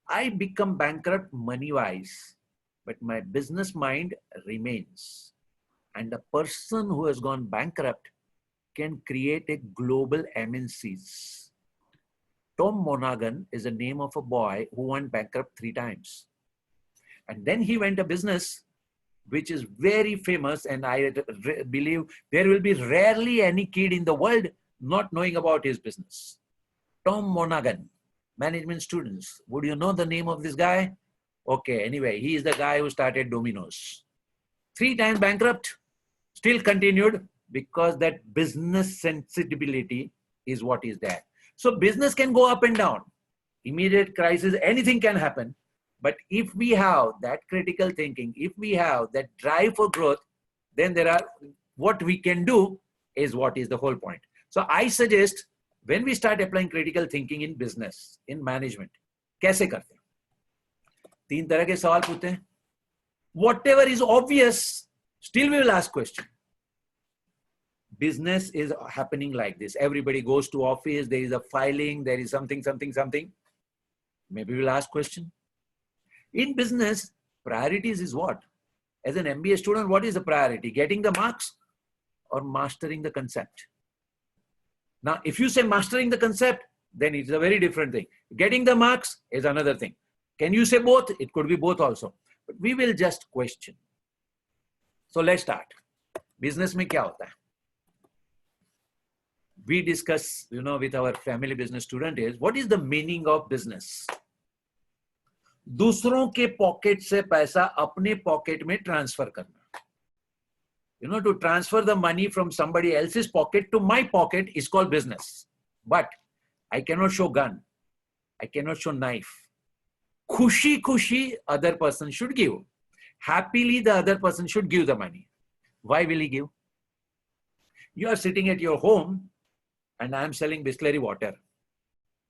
I become bankrupt money-wise, but my business mind remains. And a person who has gone bankrupt can create a global MNCs. Tom Monaghan is the name of a boy who went bankrupt 3 times. And then he went a business which is very famous, and I believe there will be rarely any kid in the world not knowing about his business. Tom Monaghan. Management students, would you know the name of this guy? Okay, anyway, he is the guy who started Domino's. 3 times bankrupt, still continued because that business sensibility is what is there. So business can go up and down. Immediate crisis, anything can happen. But if we have that critical thinking, if we have that drive for growth, then what we can do is what is the whole point. So I suggest, when we start applying critical thinking in business, in management, कैसे करते हैं? 3 तरह के सवाल पूछते हैं. Whatever is obvious, still we will ask question. Business is happening like this. Everybody goes to office, there is a filing, there is something. Maybe we'll ask question. In business, priorities is what? As an MBA student, what is the priority? Getting the marks or mastering the concept? Now, if you say mastering the concept, then it's a very different thing. Getting the marks is another thing. Can you say both? It could be both also. But we will just question. So let's start. Business में क्या होता है? We discuss, with our family business student is, what is the meaning of business? दूसरों के pocket से पैसा अपने pocket में ट्रांसफर करना. To transfer the money from somebody else's pocket to my pocket is called business. But I cannot show gun. I cannot show knife. Khushi, other person should give. Happily, the other person should give the money. Why will he give? You are sitting at your home and I am selling Bisleri water.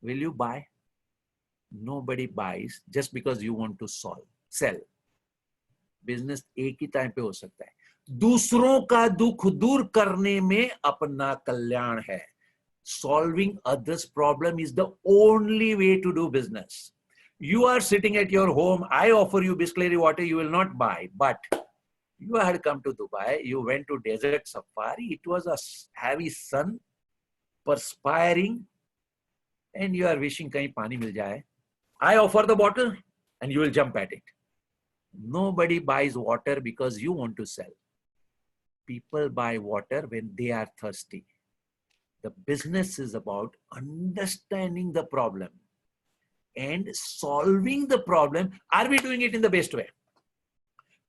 Will you buy? Nobody buys just because you want to sell. Business एक ही time पे हो सकता है. दूसरों का दुख दूर करने में अपना कल्याण है. Solving others' problem is the only way to do business. You are sitting at your home. I offer you Biscleri water. You will not buy. But you had come to Dubai. You went to desert safari. It was a heavy sun, perspiring, and you are wishing kahin pani mil jaye. I offer the bottle, and you will jump at it. Nobody buys water because you want to sell. People buy water when they are thirsty. The business is about understanding the problem and solving the problem. Are we doing it in the best way?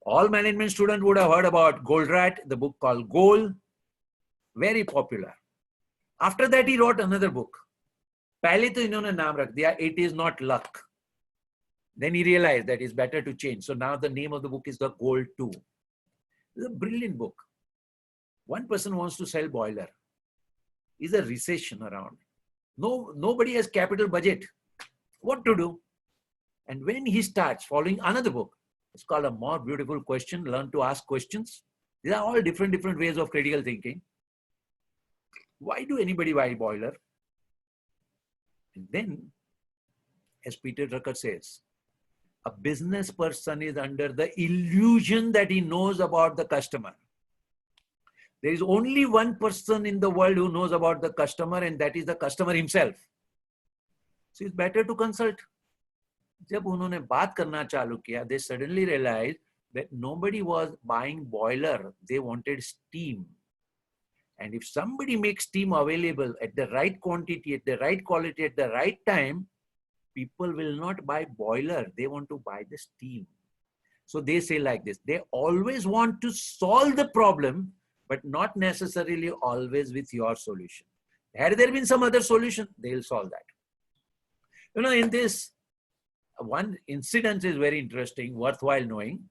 All management students would have heard about Goldratt, the book called Goal, very popular. After that, he wrote another book. पहले तो इन्होंने नाम रख दिया, It is not luck. Then he realized that it's better to change. So now the name of the book is The Goal 2. It's a brilliant book. One person wants to sell boiler. Is a recession around. Nobody has capital budget. What to do? And when he starts following another book, it's called A More Beautiful Question, Learn to Ask Questions. These are all different ways of critical thinking. Why do anybody buy boiler? And then, as Peter Drucker says, a business person is under the illusion that he knows about the customer. There is only one person in the world who knows about the customer, and that is the customer himself. So it's better to consult. जब उन्होंने बात करना चालू किया, they suddenly realized that nobody was buying boiler. They wanted steam. And if somebody makes steam available at the right quantity, at the right quality, at the right time, people will not buy boiler. They want to buy the steam. So they say like this, they always want to solve the problem, but not necessarily always with your solution. Had there been some other solution, they'll solve that. You know, in this, one incident is very interesting, worthwhile knowing.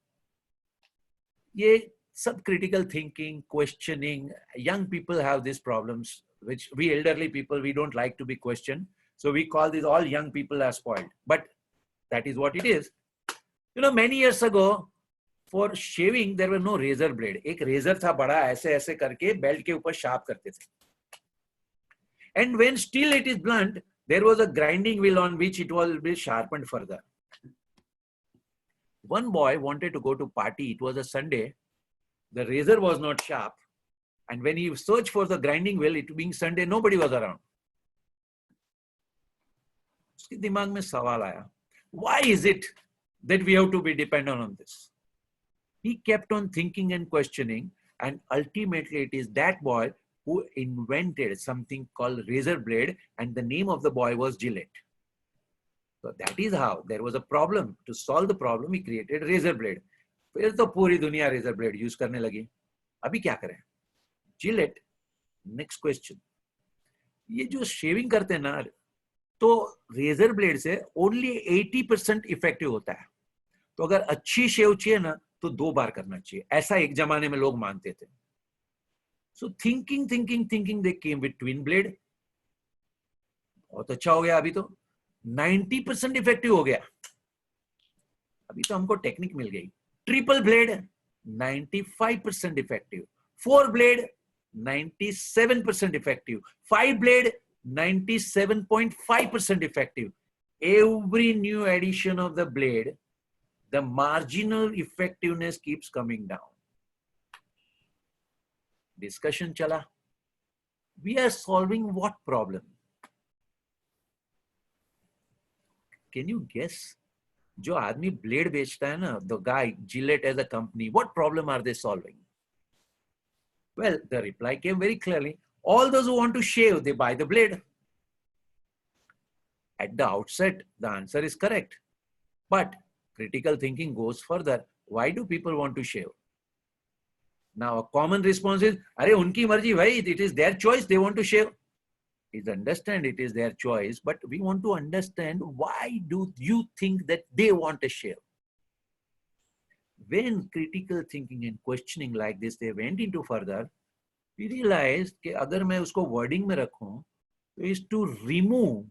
Ye sub critical thinking, questioning, young people have these problems, which we elderly people, we don't like to be questioned. So we call these all young people are spoiled. But that is what it is. You know, many years ago, for shaving, there were no razor blade. एक razor था बड़ा ऐसे ऐसे करके belt के ऊपर sharp करते थे. And when still it is blunt, there was a grinding wheel on which it will be sharpened further. One boy wanted to go to party. It was a Sunday. The razor was not sharp. And when he searched for the grinding wheel, it being Sunday, nobody was around. उसके दिमाग में सवाल आया. Why is it that we have to be dependent on this? He kept on thinking and questioning, and ultimately it is that boy who invented something called razor blade, and the name of the boy was Gillette. So that is how there was a problem. To solve the problem, he created razor blade. फिर तो पूरी दुनिया razor blade use करने लगी. अभी क्या करें? Gillette. Next question. ये जो shaving करते हैं ना, तो razor blade से only 80% effective होता है. तो अगर अच्छी शेव चाहिए ना, तो 2 बार करना चाहिए. ऐसा एक जमाने में लोग मानते थे. So thinking, they came with twin blade. बहुत अच्छा हो गया. अभी तो 90% इफेक्टिव हो गया. अभी तो हमको टेक्निक मिल गई. Triple blade 95% effective. 4 blade 97% effective. 5 blade 97.5% effective. Every new addition of the blade, the marginal effectiveness keeps coming down. Discussion chala. We are solving what problem? Can you guess? जो आदमी blade बेचता है ना, the guy Gillette as a company, what problem are they solving? Well, the reply came very clearly. All those who want to shave, they buy the blade. At the outset, the answer is correct. But critical thinking goes further. Why do people want to shave? Now, a common response is, "Arey, unki marji bhai, it is their choice, they want to shave." Please understand it is their choice, but we want to understand why do you think that they want to shave? When critical thinking and questioning like this, they went into further, we realized कि अगर मैं उसको wording में रखूं, is to remove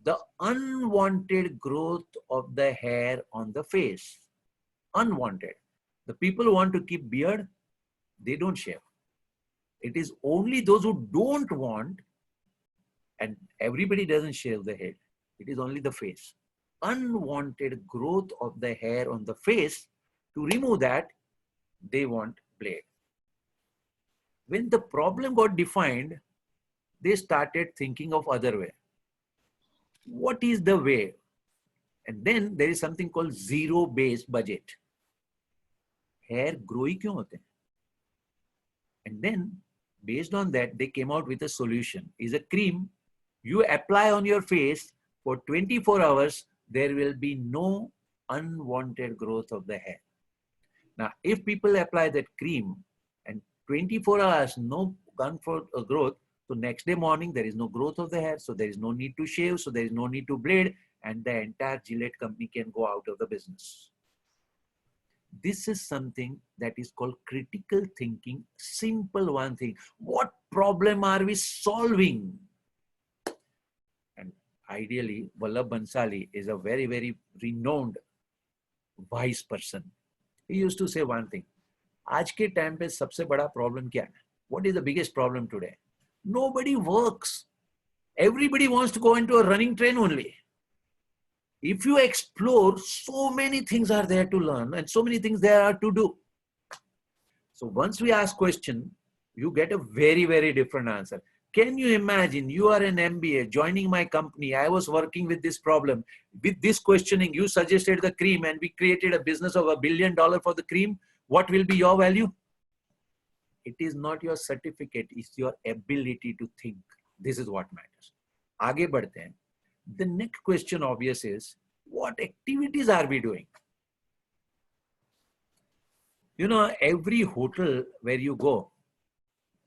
the unwanted growth of the hair on the face. Unwanted. The people who want to keep beard, They don't shave. It is only those who don't want, and everybody doesn't shave the head. It is only the face. Unwanted growth of the hair on the face, to remove that, they want blade. When the problem got defined, they started thinking of other way. What is the way? And then there is something called zero-based budget. Hair grow ही क्यों होते हैं? And then based on that, they came out with a solution. Is a cream you apply on your face for 24 hours, there will be no unwanted growth of the hair. Now, if people apply that cream and 24 hours, no unwanted growth, so next day morning, there is no growth of the hair. So there is no need to shave. So there is no need to blade. And the entire Gillette company can go out of the business. This is something that is called critical thinking. Simple one thing. What problem are we solving? And ideally, Vallabh Bhansali is a very, very renowned wise person. He used to say one thing. आज के time पे सबसे बड़ा problem क्या है? What is the biggest problem today? Nobody works. Everybody wants to go into a running train only. If you explore, so many things are there to learn and so many things there are to do. So once we ask question, you get a very, very different answer. Can you imagine you are an MBA joining my company? I was working with this problem. With this questioning, you suggested the cream and we created a business of $1 billion for the cream. What will be your value? It is not your certificate, it's your ability to think. This is what matters. आगे बढ़ते हैं. The next question obvious is, what activities are we doing? You know, every hotel where you go,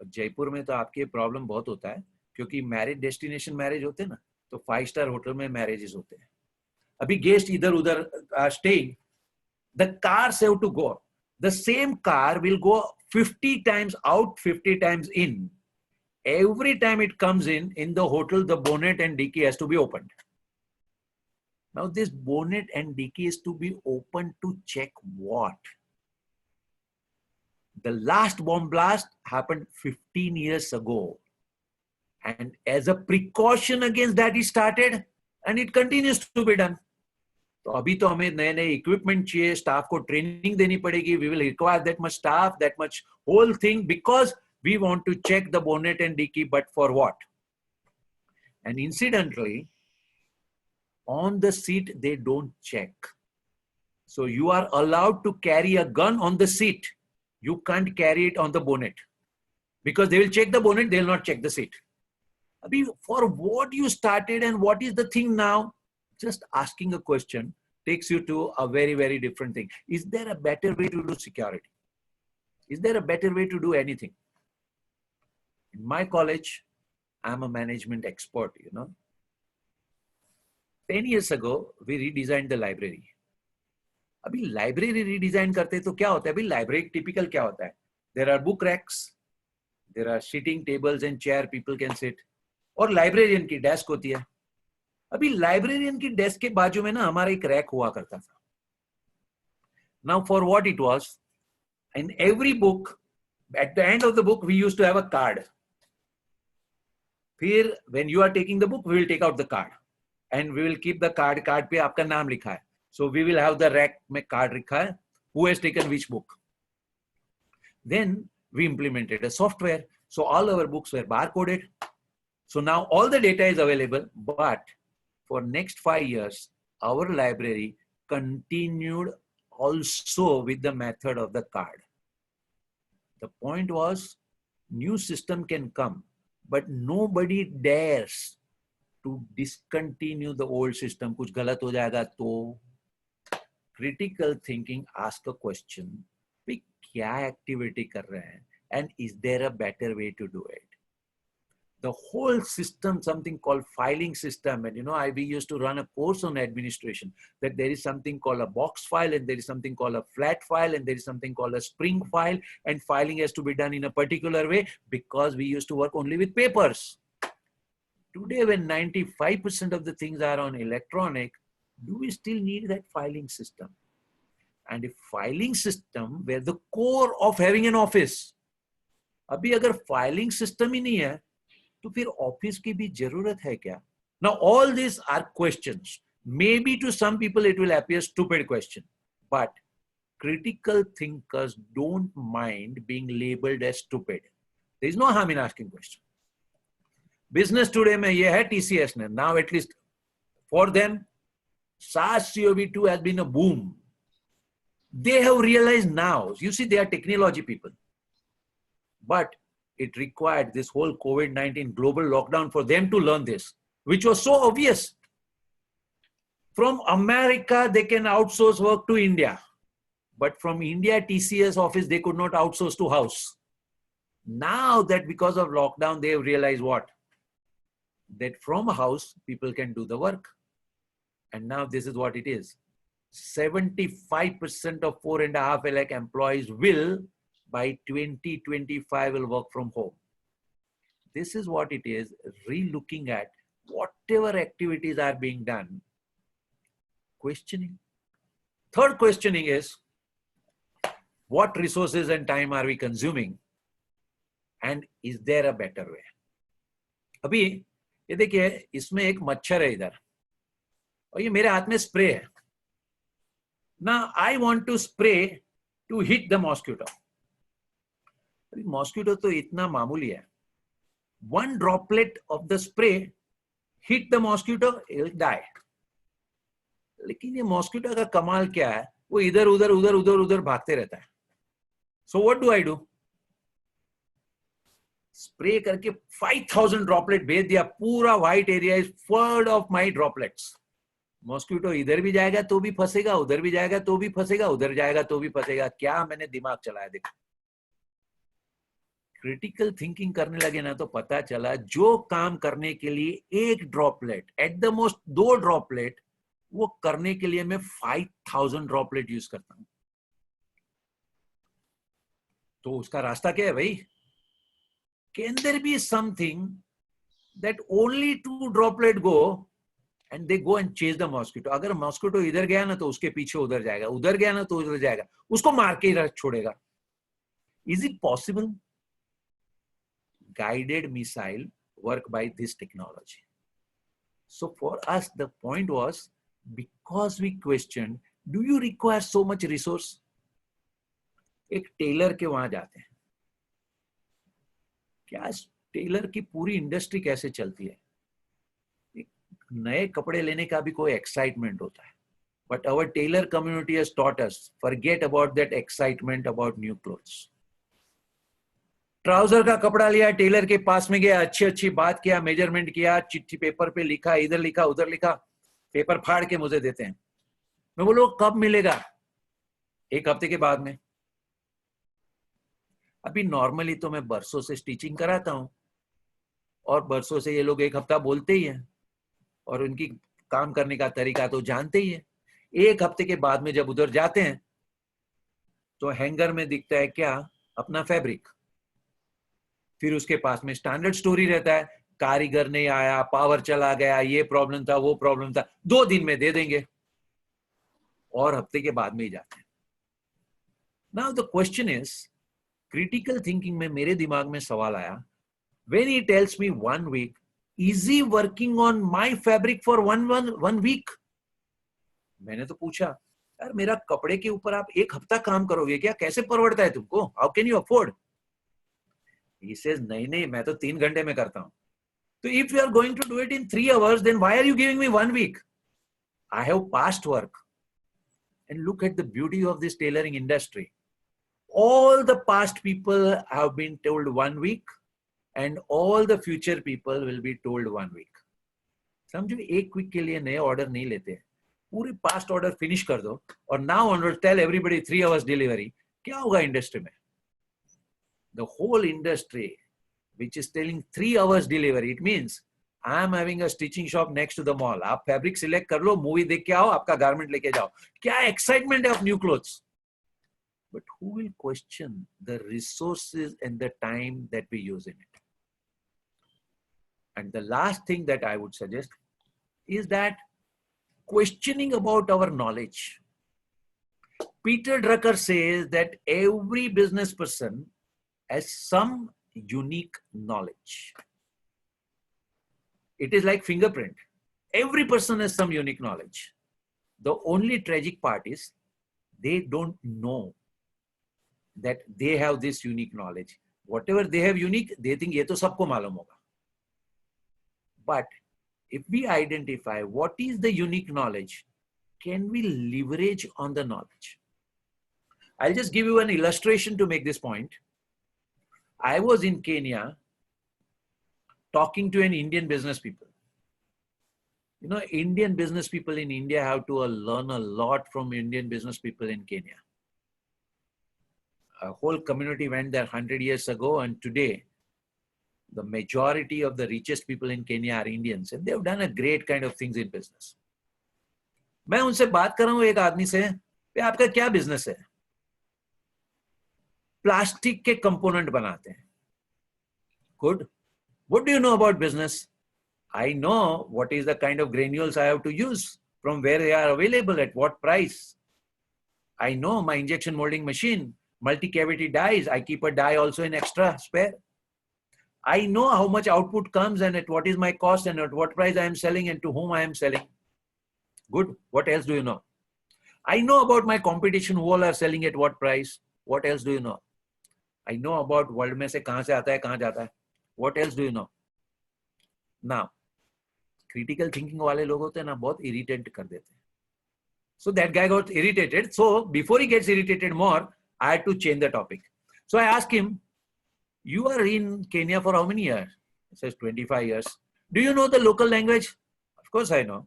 Jaipur में तो आपके problem बहुत होता है क्योंकि मैरिज डेस्टिनेशन मैरिज होते हैं ना, तो 5-star होटल में मैरिजेस होते हैं. अभी गेस्ट इधर उधर staying, the cars have to go. The same car will go 50 times out, 50 times in. Every time it comes in the hotel, the bonnet and dicky has to be opened. Now this bonnet and dicky is to be opened to check what? The last bomb blast happened 15 years ago. And as a precaution against that, it started and it continues to be done. तो अभी तो हमें नए नए equipment चाहिए, staff को training देनी पड़ेगी. We will require that much staff, that much whole thing, because we want to check the bonnet and dicky, but for what? And incidentally, on the seat, they don't check. So you are allowed to carry a gun on the seat. You can't carry it on the bonnet because they will check the bonnet, they will not check the seat. Abhi, for what you started and what is the thing now? Just asking a question takes you to a very, very different thing. Is there a better way to do security? Is there a better way to do anything? In my college, I'm a management expert, you know. 10 years ago, we redesigned the library. अभी library redesign करते हैं तो क्या होता है? अभी library typical क्या होता है? There are book racks, there are sitting tables and chair people can sit, और librarian की desk होती है. अभी librarian की desk के बाजू में ना हमारा एक rack हुआ करता था. Now for what it was, in every book, at the end of the book, we used to have a card. फिर when you are taking the book, we will take out the card and we will keep the card. Card पे आपका नाम लिखा है. So we will have the rack में card लिखा है. Who has taken which book? Then we implemented a software. So all our books were barcoded. So now all the data is available, but for next 5 years, our library continued also with the method of the card. The point was, new system can come, but nobody dares to discontinue the old system. कुछ गलत हो जाएगा तो. Critical thinking, ask a question. We क्या activity कर रहे हैं? And is there a better way to do it? The whole system, something called filing system. And you know, we used to run a course on administration, that there is something called a box file and there is something called a flat file and there is something called a spring file, and filing has to be done in a particular way because we used to work only with papers. Today, when 95% of the things are on electronic, do we still need that filing system? And if filing system were the core of having an office, अभी अगर filing system ही नहीं है तो फिर office की भी जरूरत है क्या? Now all these are questions. Maybe to some people it will appear stupid question, but critical thinkers don't mind being labeled as stupid. There is no harm in asking question. Business today में ये है TCS ने, now at least for them SaaS COV2 has been a boom. They have realized now, you see, they are technology people, but it required this whole COVID-19 global lockdown for them to learn this, which was so obvious. From America, they can outsource work to India, but from India, TCS office, they could not outsource to house. Now that because of lockdown, they have realized what? That from house, people can do the work. And now this is what it is. 75% of 4.5 lakh employees will, by 2025, will work from home. This is what it is, re-looking at whatever activities are being done, questioning. Third questioning is, what resources and time are we consuming? And is there a better way? अभी ये देखिए, इसमें एक मच्छर है इधर और ये मेरे हाथ में स्प्रे है. Now I want to spray to hit the mosquito. Mosquito तो इतना मामूली है. One droplet of the spray hit the mosquito, it will die. लेकिन ये mosquito का कमाल क्या है? वो इधर उधर भागते रहता है. So what do I do? Spray करके 5000 ड्रॉपलेट भेज दिया. पूरा white area is full of my droplets. Mosquito इधर भी जाएगा तो भी फंसेगा, उधर भी जाएगा तो भी फंसेगा, उधर जाएगा तो भी फंसेगा. क्या मैंने दिमाग चलाया. देखो, क्रिटिकल थिंकिंग करने लगे ना तो पता चला जो काम करने के लिए एक droplet, at the most 2 droplet, वो करने के लिए मैं 5000 ड्रॉपलेट यूज करता हूं. तो उसका रास्ता क्या है भाई? Can there be something that only 2 droplet go and they go and chase the mosquito? अगर mosquito इधर गया ना तो उसके पीछे उधर जाएगा, उधर गया ना तो उधर जाएगा, उसको मार के ही छोड़ेगा. Is it possible? Guided missile work by this technology. So for us, the point was, because we questioned, do you require so much resource? एक टेलर के वहां जाते हैं. क्या टेलर की पूरी इंडस्ट्री कैसे चलती है? नए कपड़े लेने का भी कोई एक्साइटमेंट होता है. But our tailor community has taught us, forget about that excitement about new clothes. Trouser का कपड़ा लिया, टेलर के पास में गया, अच्छी बात किया, मेजरमेंट किया, चिट्ठी पेपर पे लिखा, इधर लिखा उधर लिखा, पेपर फाड़ के मुझे देते हैं. मैं बोलो कब मिलेगा? 1 हफ्ते के बाद में. अभी नॉर्मली तो मैं बरसों से स्टिचिंग कराता हूं और बरसों से ये लोग 1 हफ्ता बोलते ही हैं और उनकी काम करने का तरीका तो जानते ही हैं. 1 हफ्ते के बाद में जब उधर जाते हैं तो हैंगर में दिखता है क्या? अपना फैब्रिक. फिर उसके पास में स्टैंडर्ड स्टोरी रहता है, कारीगर नहीं आया, पावर चला गया, ये प्रॉब्लम था, वो प्रॉब्लम था, 2 दिन में दे देंगे और हफ्ते के बाद में ही जाते हैं. Now the question is, critical thinking में मेरे दिमाग में सवाल आया, when he tells me 1 week, is he working on my fabric for one week? मैंने तो पूछा, यार मेरा कपड़े के ऊपर आप 1 हफ्ता काम करोगे क्या? कैसे परवड़ता है तुमको? How can you afford? He says, नहीं, मैं तो 3 घंटे में करता हूं. तो if you are going to do it in 3 hours, then why are you giving me 1 week? I have past work. And look at the beauty of this tailoring industry. All the past people have been told 1 week and all the future people will be told 1 week. समझो 1 week के लिए नए order नहीं लेते, पूरे past order finish कर दो और now onward tell everybody 3 hours delivery. क्या होगा इंडस्ट्री में? The whole industry which is telling 3 hours delivery, it means I am having a stitching shop next to the mall. आप फैब्रिक सिलेक्ट कर लो, movie देख के आओ, आपका गारमेंट लेके जाओ. क्या एक्साइटमेंट है of new clothes. But who will question the resources and the time that we use in it? And the last thing that I would suggest is that questioning about our knowledge. Peter Drucker says that every business person has some unique knowledge. It is like fingerprint. Every person has some unique knowledge. The only tragic part is they don't know that they have this unique knowledge. Whatever they have unique, they think ye to sabko malum hoga. But if we identify what is the unique knowledge, can we leverage on the knowledge? I'll just give you an illustration to make this point. I was in Kenya talking to an Indian business people. You know, Indian business people in India have to learn a lot from Indian business people in Kenya. A whole community went there 100 years ago, and today, the majority of the richest people in Kenya are Indians, and they've done a great kind of things in business. मैं उनसे बात कर रहा हूँ एक आदमी से, पे आपका क्या बिजनेस है? प्लास्टिक के कंपोनेंट बनाते हैं. Good. What do you know about business? I know what is the kind of granules I have to use, from where they are available, at what price. I know my injection molding machine, multi-cavity dies. I keep a die also in extra spare. I know how much output comes and at what is my cost and at what price I am selling and to whom I am selling. Good. What else do you know? I know about my competition, who all are selling at what price. What else do you know? I know about world में से कहाँ से आता है, कहाँ जाता है. What else do you know? Now, critical thinking वाले लोग होते हैं ना, बहुत irritate कर देते हैं. So that guy got irritated. So before he gets irritated more, I had to change the topic. So I asked him, you are in Kenya for how many years? He says 25 years. Do you know the local language? Of course I know.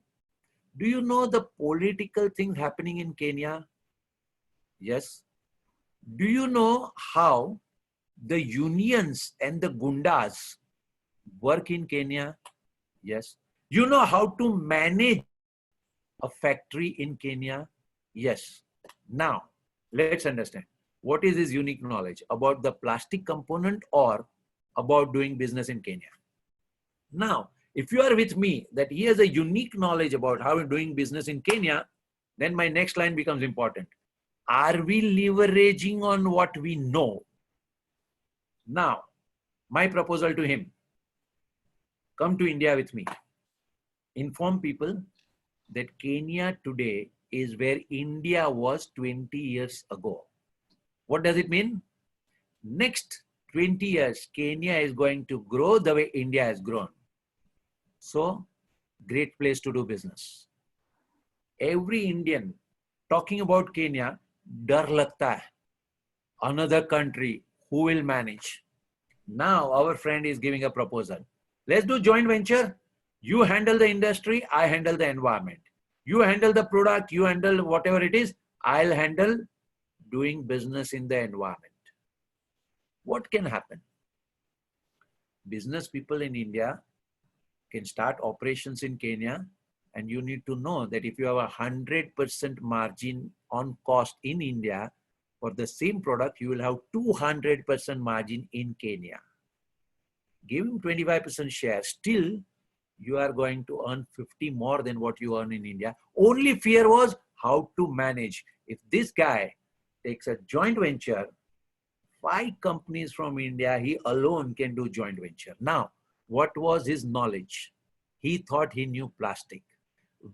Do you know the political things happening in Kenya? Yes. Do you know how the unions and the gundas work in Kenya? Yes. You know how to manage a factory in Kenya? Yes. Now, let's understand. What is his unique knowledge about the plastic component or about doing business in Kenya? Now, if you are with me that he has a unique knowledge about how doing business in Kenya, then my next line becomes important. Are we leveraging on what we know? Now, my proposal to him, come to India with me. Inform people that Kenya today is where India was 20 years ago. What does it mean? Next 20 years, Kenya is going to grow the way India has grown. So, great place to do business. Every Indian talking about Kenya, dar lagta hai. Another country, who will manage? Now, our friend is giving a proposal. Let's do joint venture. You handle the industry, I handle the environment. You handle the product, you handle whatever it is, I'll handle doing business in the environment. What can happen? Business people in India can start operations in Kenya, and you need to know that if you have 100% margin on cost in India, for the same product, you will have 200% margin in Kenya. Give him 25% share. Still, you are going to earn 50 more than what you earn in India. Only fear was how to manage. If this guy takes a joint venture, 5 companies from India, he alone can do joint venture. Now, what was his knowledge? He thought he knew plastic.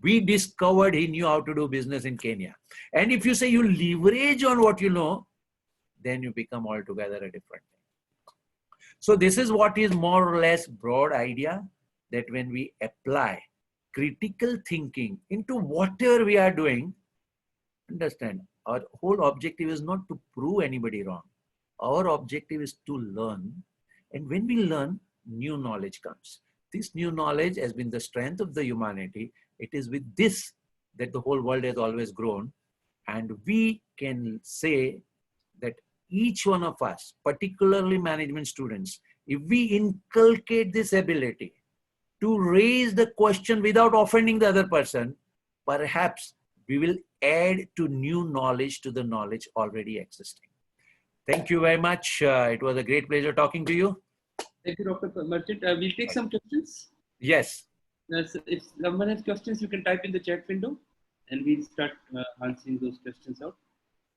We discovered he knew how to do business in Kenya. And if you say you leverage on what you know, then you become altogether a different thing. So this is what is more or less broad idea, that when we apply critical thinking into whatever we are doing, understand, our whole objective is not to prove anybody wrong. Our objective is to learn. And when we learn, new knowledge comes. This new knowledge has been the strength of the humanity. It is with this that the whole world has always grown. And we can say that each one of us, particularly management students, if we inculcate this ability to raise the question without offending the other person, perhaps we will add to new knowledge to the knowledge already existing. Thank you very much. It was a great pleasure talking to you. Thank you, Dr. Merchant. We'll take some questions. Yes. If someone has questions, you can type in the chat window and we'll start answering those questions out.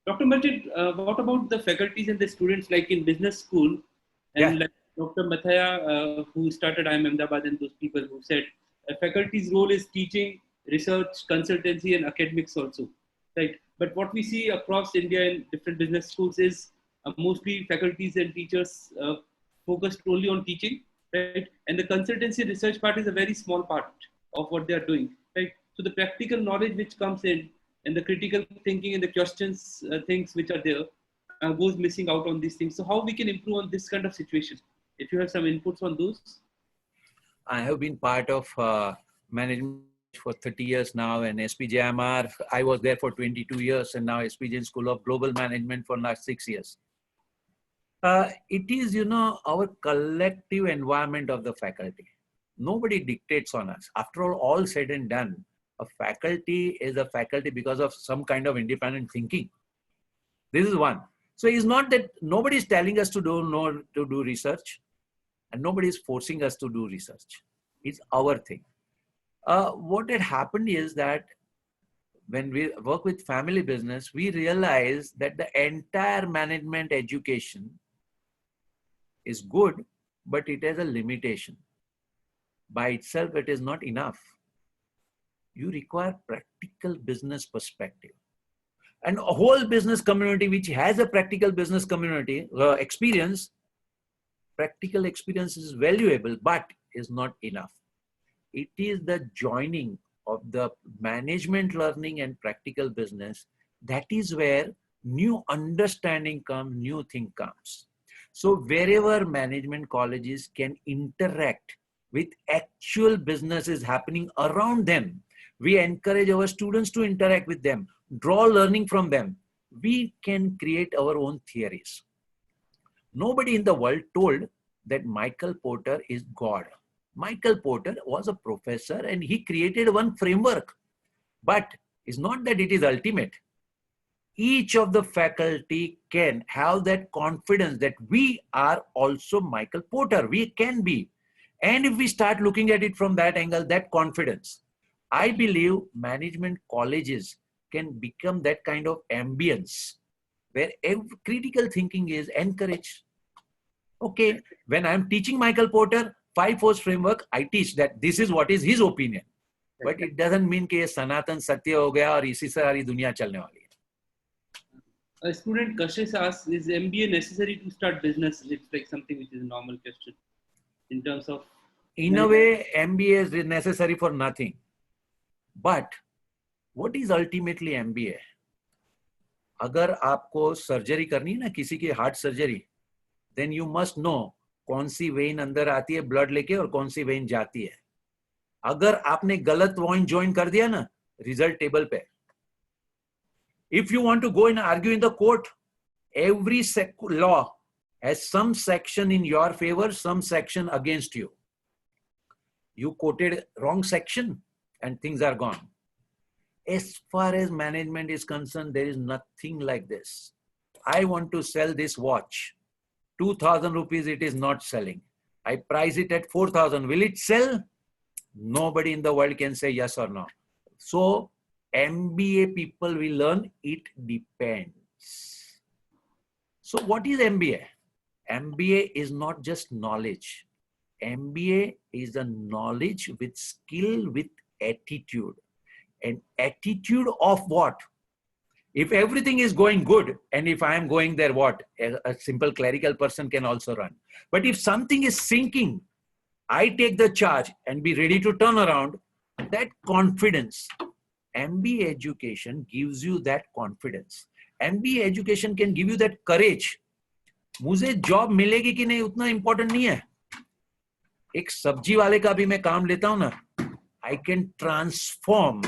Dr. Merchant, what about the faculties and the students, like in business school? And Yeah. like Dr. Mathaya, who started IIM Ahmedabad, and those people who said faculty's role is teaching, research, consultancy, and academics also, right? But what we see across India in different business schools is mostly faculties and teachers focused only on teaching, right? And the consultancy research part is a very small part of what they are doing, right? So the practical knowledge which comes in and the critical thinking and the questions, things which are there, goes missing out on these things. So how we can improve on this kind of situation? If you have some inputs on those. I have been part of management for 30 years now, and SPJIMR, I was there for 22 years, and now SPJIN School of Global Management for last 6 years. It is, our collective environment of the faculty. Nobody dictates on us. After all said and done, a faculty is a faculty because of some kind of independent thinking. This is one. So it's not that nobody is telling us to do research, and nobody is forcing us to do research. It's our thing. What had happened is that when we work with family business, we realize that the entire management education is good, but it has a limitation. By itself, it is not enough. You require practical business perspective. And a whole business community which has a practical business community experience, practical experience is valuable, but is not enough. It is the joining of the management learning and practical business. That is where new understanding comes, new thing comes. So wherever management colleges can interact with actual businesses happening around them, we encourage our students to interact with them, draw learning from them. We can create our own theories. Nobody in the world told that Michael Porter is God. Michael Porter was a professor and he created one framework, but it's not that it is ultimate. Each of the faculty can have that confidence that we are also Michael Porter. We can be. And if we start looking at it from that angle, that confidence, I believe management colleges can become that kind of ambience where critical thinking is encouraged. Okay, when I'm teaching Michael Porter 5 Force framework, I teach that this is what is his opinion. But it doesn't mean कि ये सनातन सत्य हो गया और इसी से सारी दुनिया चलने वाली है. A student Kashish asks, is MBA necessary to start business? It's like something which is a normal question in terms of. In a way, MBA is necessary for nothing. But what is ultimately MBA? अगर आपको surgery करनी है ना किसी की heart surgery, then you must know कौन सी when अंदर आती है ब्लड लेके और कौन सी वेन जाती है. अगर आपने गलत वेन ज्वाइन कर दिया ना, रिजल्ट टेबल पे. If you want to go and argue in the court, every law has some section in your favor, some section against you. You quoted wrong section and things are gone. As far as management is concerned, there is nothing like this. I want to sell this watch. 2,000 rupees it is not selling. I price it at 4,000. Will it sell? Nobody in the world can say yes or no. So MBA people will learn it depends. So what is MBA? MBA is not just knowledge. MBA is a knowledge with skill, with attitude. And attitude of what? If everything is going good, and if I am going there, what? A simple clerical person can also run. But if something is sinking, I take the charge and be ready to turn around. That confidence, MBA education gives you that confidence. MBA education can give you that courage. मुझे job मिलेगी कि नहीं उतना important नहीं है. एक सब्जी वाले का भी मैं काम लेता हूं ना. I can transform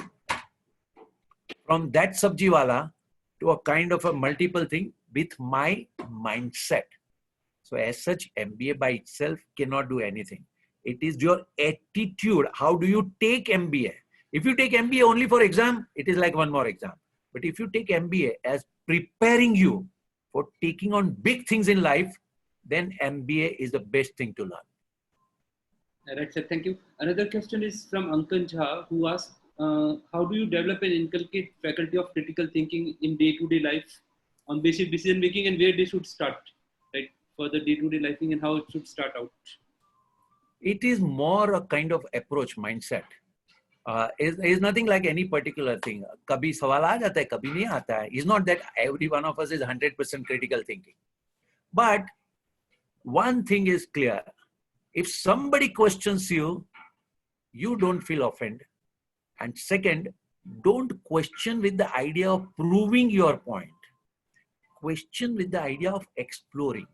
from that sabji wala to a kind of a multiple thing with my mindset. So as such, MBA by itself cannot do anything. It is your attitude. How do you take MBA? If you take MBA only for exam, it is like one more exam. But if you take MBA as preparing you for taking on big things in life, then MBA is the best thing to learn. Right, sir. Thank you. Another question is from Ankan Jha, who asks, how do you develop and inculcate faculty of critical thinking in day-to-day life on basic decision making and where they should start? Right. for the day-to-day living and how it should start out? It is more a kind of approach mindset. Is nothing like any particular thing. कभी सवाल आ जाता है, कभी नहीं आता है. It's not that every one of us is 100% critical thinking. But one thing is clear. If somebody questions you, you don't feel offended. And second, don't question with the idea of proving your point. Question with the idea of exploring.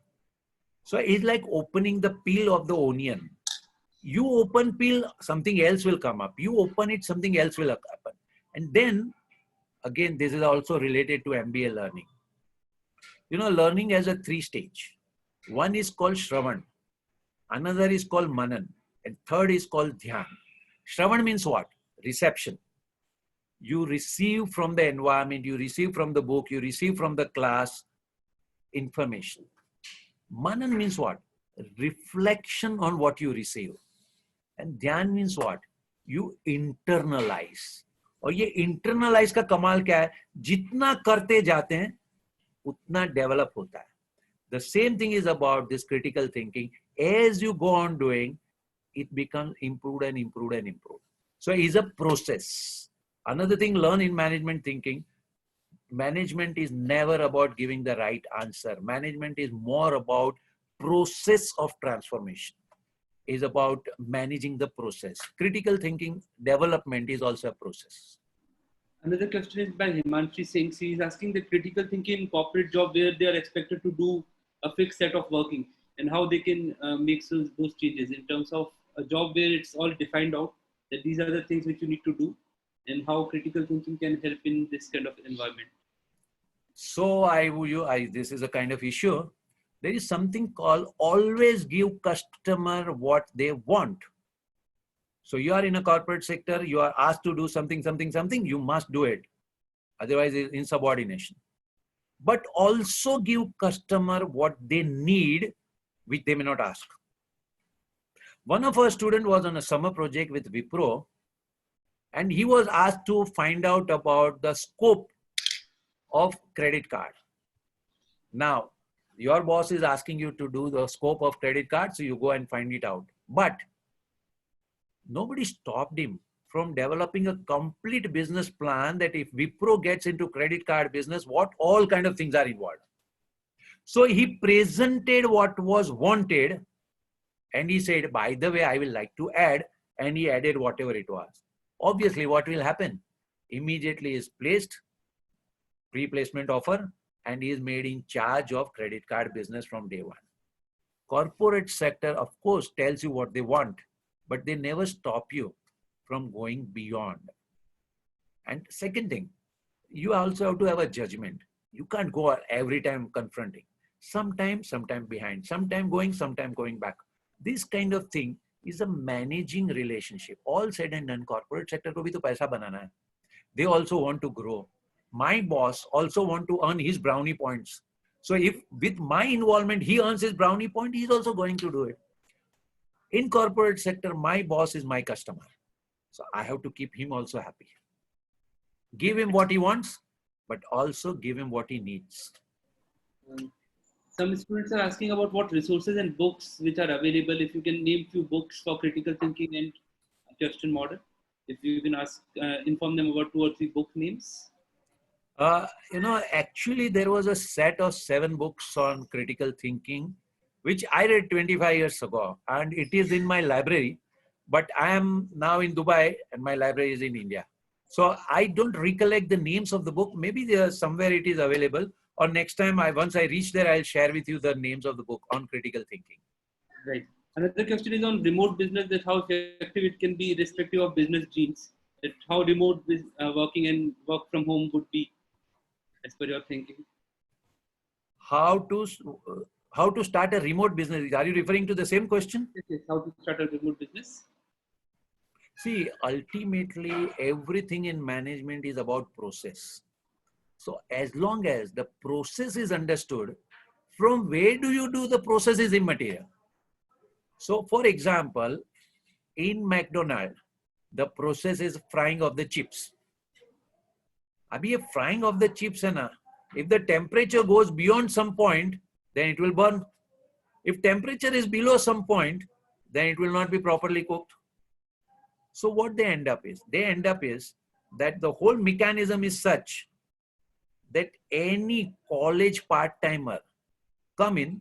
So it's like opening the peel of the onion. You open peel, something else will come up. You open it, something else will happen. And then, again, this is also related to MBA learning. You know, learning has a 3-stage. One is called Shravan. Another is called Manan. And third is called Dhyan. Shravan means what? Reception. You receive from the environment, you receive from the book, you receive from the class information. Manan means what? Reflection on what you receive. And Dhyan means what? You internalize. और ये internalize का कमाल क्या है? जितना करते जाते हैं, उतना develop होता है. The same thing is about this critical thinking. As you go on doing, it becomes improved and improved and improved. So it's a process. Another thing, learn in management thinking. Management is never about giving the right answer. Management is more about process of transformation. Is about managing the process. Critical thinking development is also a process. Another question is by Himanshi Singh. She is asking the critical thinking in corporate job where they are expected to do a fixed set of working and how they can make those changes in terms of a job where it's all defined out that these are the things which you need to do and how critical thinking can help in this kind of environment. So this is a kind of issue. There is something called always give customer what they want. So you are in a corporate sector, you are asked to do something, you must do it. Otherwise it's insubordination. But also give customer what they need, which they may not ask. One of our students was on a summer project with Wipro, and he was asked to find out about the scope of credit card. Now, your boss is asking you to do the scope of credit card, so you go and find it out. But nobody stopped him from developing a complete business plan that if Wipro gets into credit card business, what all kind of things are involved. So he presented what was wanted and he said, by the way, I will like to add, and he added whatever it was. Obviously, what will happen? Immediately is placed, pre-placement offer, and he is made in charge of credit card business from day one. Corporate sector, of course, tells you what they want, but they never stop you from going beyond. And second thing, you also have to have a judgment. You can't go every time confronting. Sometime behind, sometime going back. This kind of thing is a managing relationship. All said and done, corporate sector ko bhi to paisa banana hai. They also want to grow. My boss also want to earn his brownie points. So if with my involvement, he earns his brownie point, he's also going to do it. In corporate sector, my boss is my customer. So I have to keep him also happy. Give him what he wants, but also give him what he needs. Some students are asking about what resources and books which are available. If you can name few books for critical thinking and question model. If you can inform them about 2 or 3 book names. Actually, there was a set of 7 books on critical thinking, which I read 25 years ago, and it is in my library. But I am now in Dubai, and my library is in India. So I don't recollect the names of the book. Maybe there somewhere it is available. Or next time, once I reach there, I'll share with you the names of the book on critical thinking. Right. Another question is on remote business, that how effective it can be irrespective of business genes. That how remote working and work from home would be, as per your thinking. How to start a remote business? Are you referring to the same question? Yes. How to start a remote business? See, ultimately, everything in management is about process. So as long as the process is understood, from where do you do the process is immaterial. So for example, in McDonald's, the process is frying of the chips. Abhi ye frying of the chips hai na, if the temperature goes beyond some point, then it will burn. If temperature is below some point, then it will not be properly cooked. So what they end up is that the whole mechanism is such that any college part-timer come in,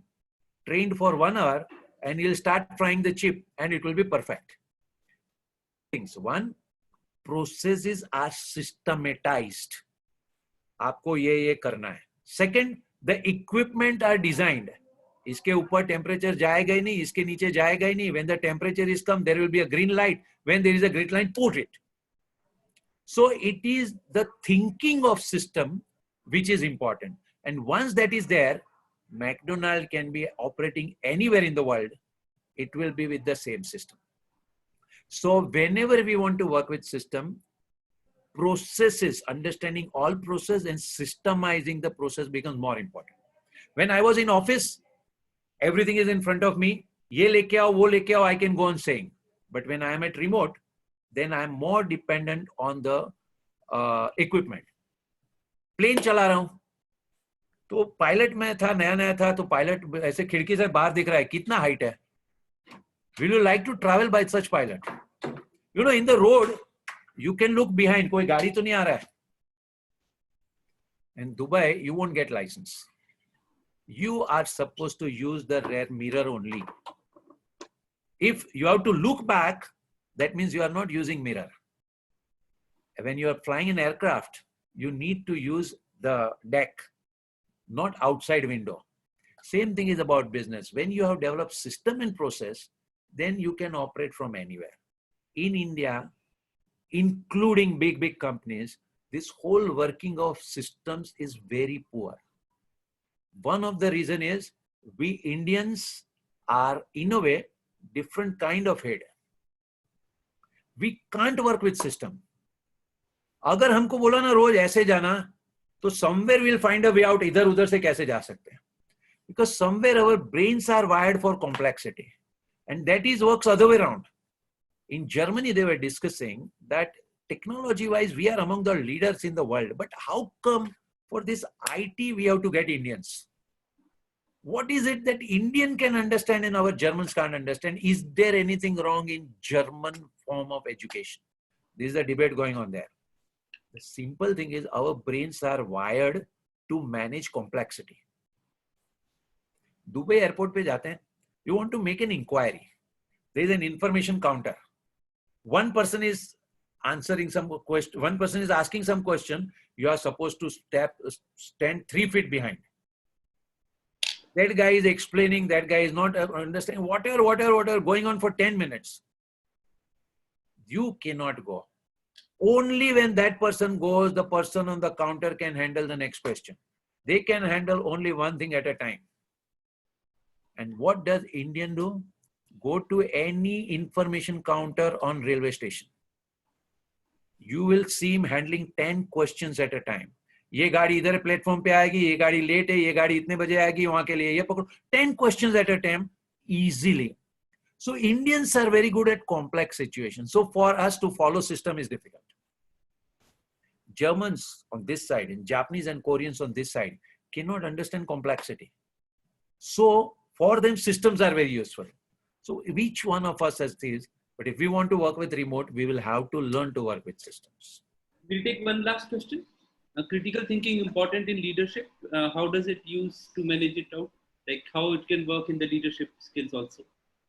trained for 1 hour, and he'll start frying the chip and it will be perfect. Things. One, processes are systematized. आपको ये करना है. Second, the equipment are designed. इसके ऊपर temperature जाएगा ही नहीं, इसके नीचे जाएगा ही नहीं. When the temperature is come, there will be a green light. When there is a green light, put it. So it is the thinking of system which is important. And once that is there, McDonald's can be operating anywhere in the world. It will be with the same system. So whenever we want to work with system, processes, understanding all process and systemizing the process becomes more important. When I was in office, everything is in front of me. Ye leke aao, wo leke aao, I can go on saying. But when I am at remote, then I am more dependent on the equipment. Plane chala raha hu. तो pilot में था, नया था, तो pilot ऐसे खिड़की से बाहर दिख रहा है, कितना हाइट है? Will you like to travel by such pilot? You know, in the road, you can look behind. कोई गाड़ी तो नहीं आ रहा है. In Dubai, you won't get license. You are supposed to use the rear mirror only. If you have to look back, that means you are not using mirror. When you are flying an aircraft, you need to use the deck, not outside window. Same thing is about business. When you have developed system and process, then you can operate from anywhere. In India, including big companies, this whole working of systems is very poor. One of the reason is we Indians are in a way different kind of head. We can't work with system. अगर हमको बोला ना रोज ऐसे जाना, तो somewhere we'll find a way out. इधर उधर से कैसे जा सकते हैं? Because somewhere our brains are wired for complexity, and that is works other way around. In Germany, they were discussing that technology-wise we are among the leaders in the world, but how come for this IT we have to get Indians? What is it that Indian can understand and our Germans can't understand? Is there anything wrong in German form of education? This is a debate going on there. The simple thing is our brains are wired to manage complexity. Dubai airport pe jate hain, you want to make an inquiry. There is an information counter. One person is answering some question, one person is asking some question, you are supposed to stand 3 feet behind. That guy is explaining, that guy is not understanding, whatever, going on for 10 minutes. You cannot go. Only when that person goes, the person on the counter can handle the next question. They can handle only one thing at a time. And what does Indian do? Go to any information counter on railway station. You will see him handling 10 questions at a time. ये गाड़ी इधर platform पे आएगी, ये गाड़ी late है, ये गाड़ी इतने बजे आएगी, वहां के लिए ये पकड़ो. 10 questions at a time easily. So Indians are very good at complex situations. So for us to follow system is difficult. Germans on this side and Japanese and Koreans on this side cannot understand complexity. So for them, systems are very useful. So each one of us has these, but if we want to work with remote, we will have to learn to work with systems. We'll take one last question. Critical thinking important in leadership. How does it use to manage it out? Like how it can work in the leadership skills also.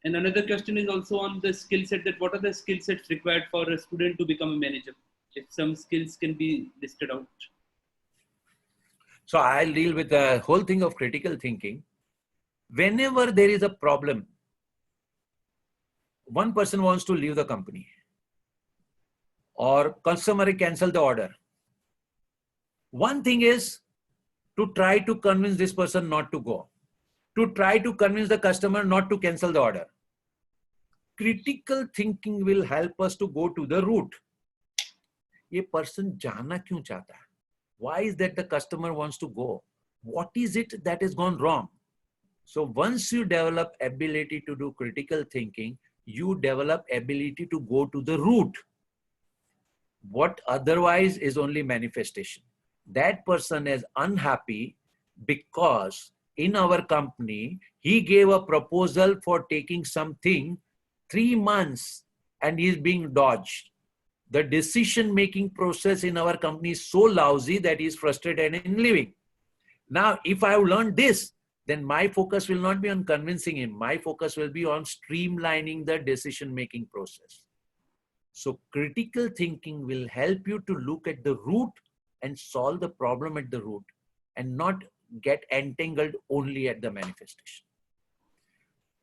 And another question is also on the skill set, that what are the skill sets required for a student to become a manager? If some skills can be listed out. So I'll deal with the whole thing of critical thinking. Whenever there is a problem, one person wants to leave the company or customer cancel the order. One thing is to try to convince this person not to go, to try to convince the customer not to cancel the order. Critical thinking will help us to go to the root. ये person जाना क्यों चाहता है? Why is that the customer wants to go? What is it that has gone wrong? So once you develop ability to do critical thinking, you develop ability to go to the root. What otherwise is only manifestation. That person is unhappy because in our company, he gave a proposal for taking something 3 months and he is being dodged. The decision-making process in our company is so lousy that he is frustrated and in leaving. Now, if I have learned this, then my focus will not be on convincing him. My focus will be on streamlining the decision-making process. So critical thinking will help you to look at the root and solve the problem at the root and not get entangled only at the manifestation.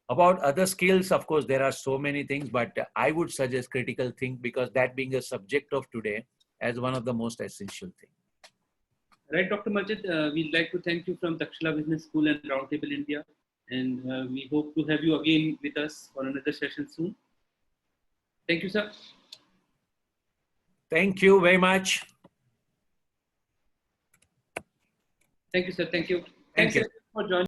About other skills, of course, there are so many things, but I would suggest critical think, because that being a subject of today as one of the most essential things. Right, Dr. Majid, we'd like to thank you from Takshila Business School and Roundtable India. And we hope to have you again with us for another session soon. Thank you, sir. Thank you very much. Thank you, sir. Thank you. Thank you For joining.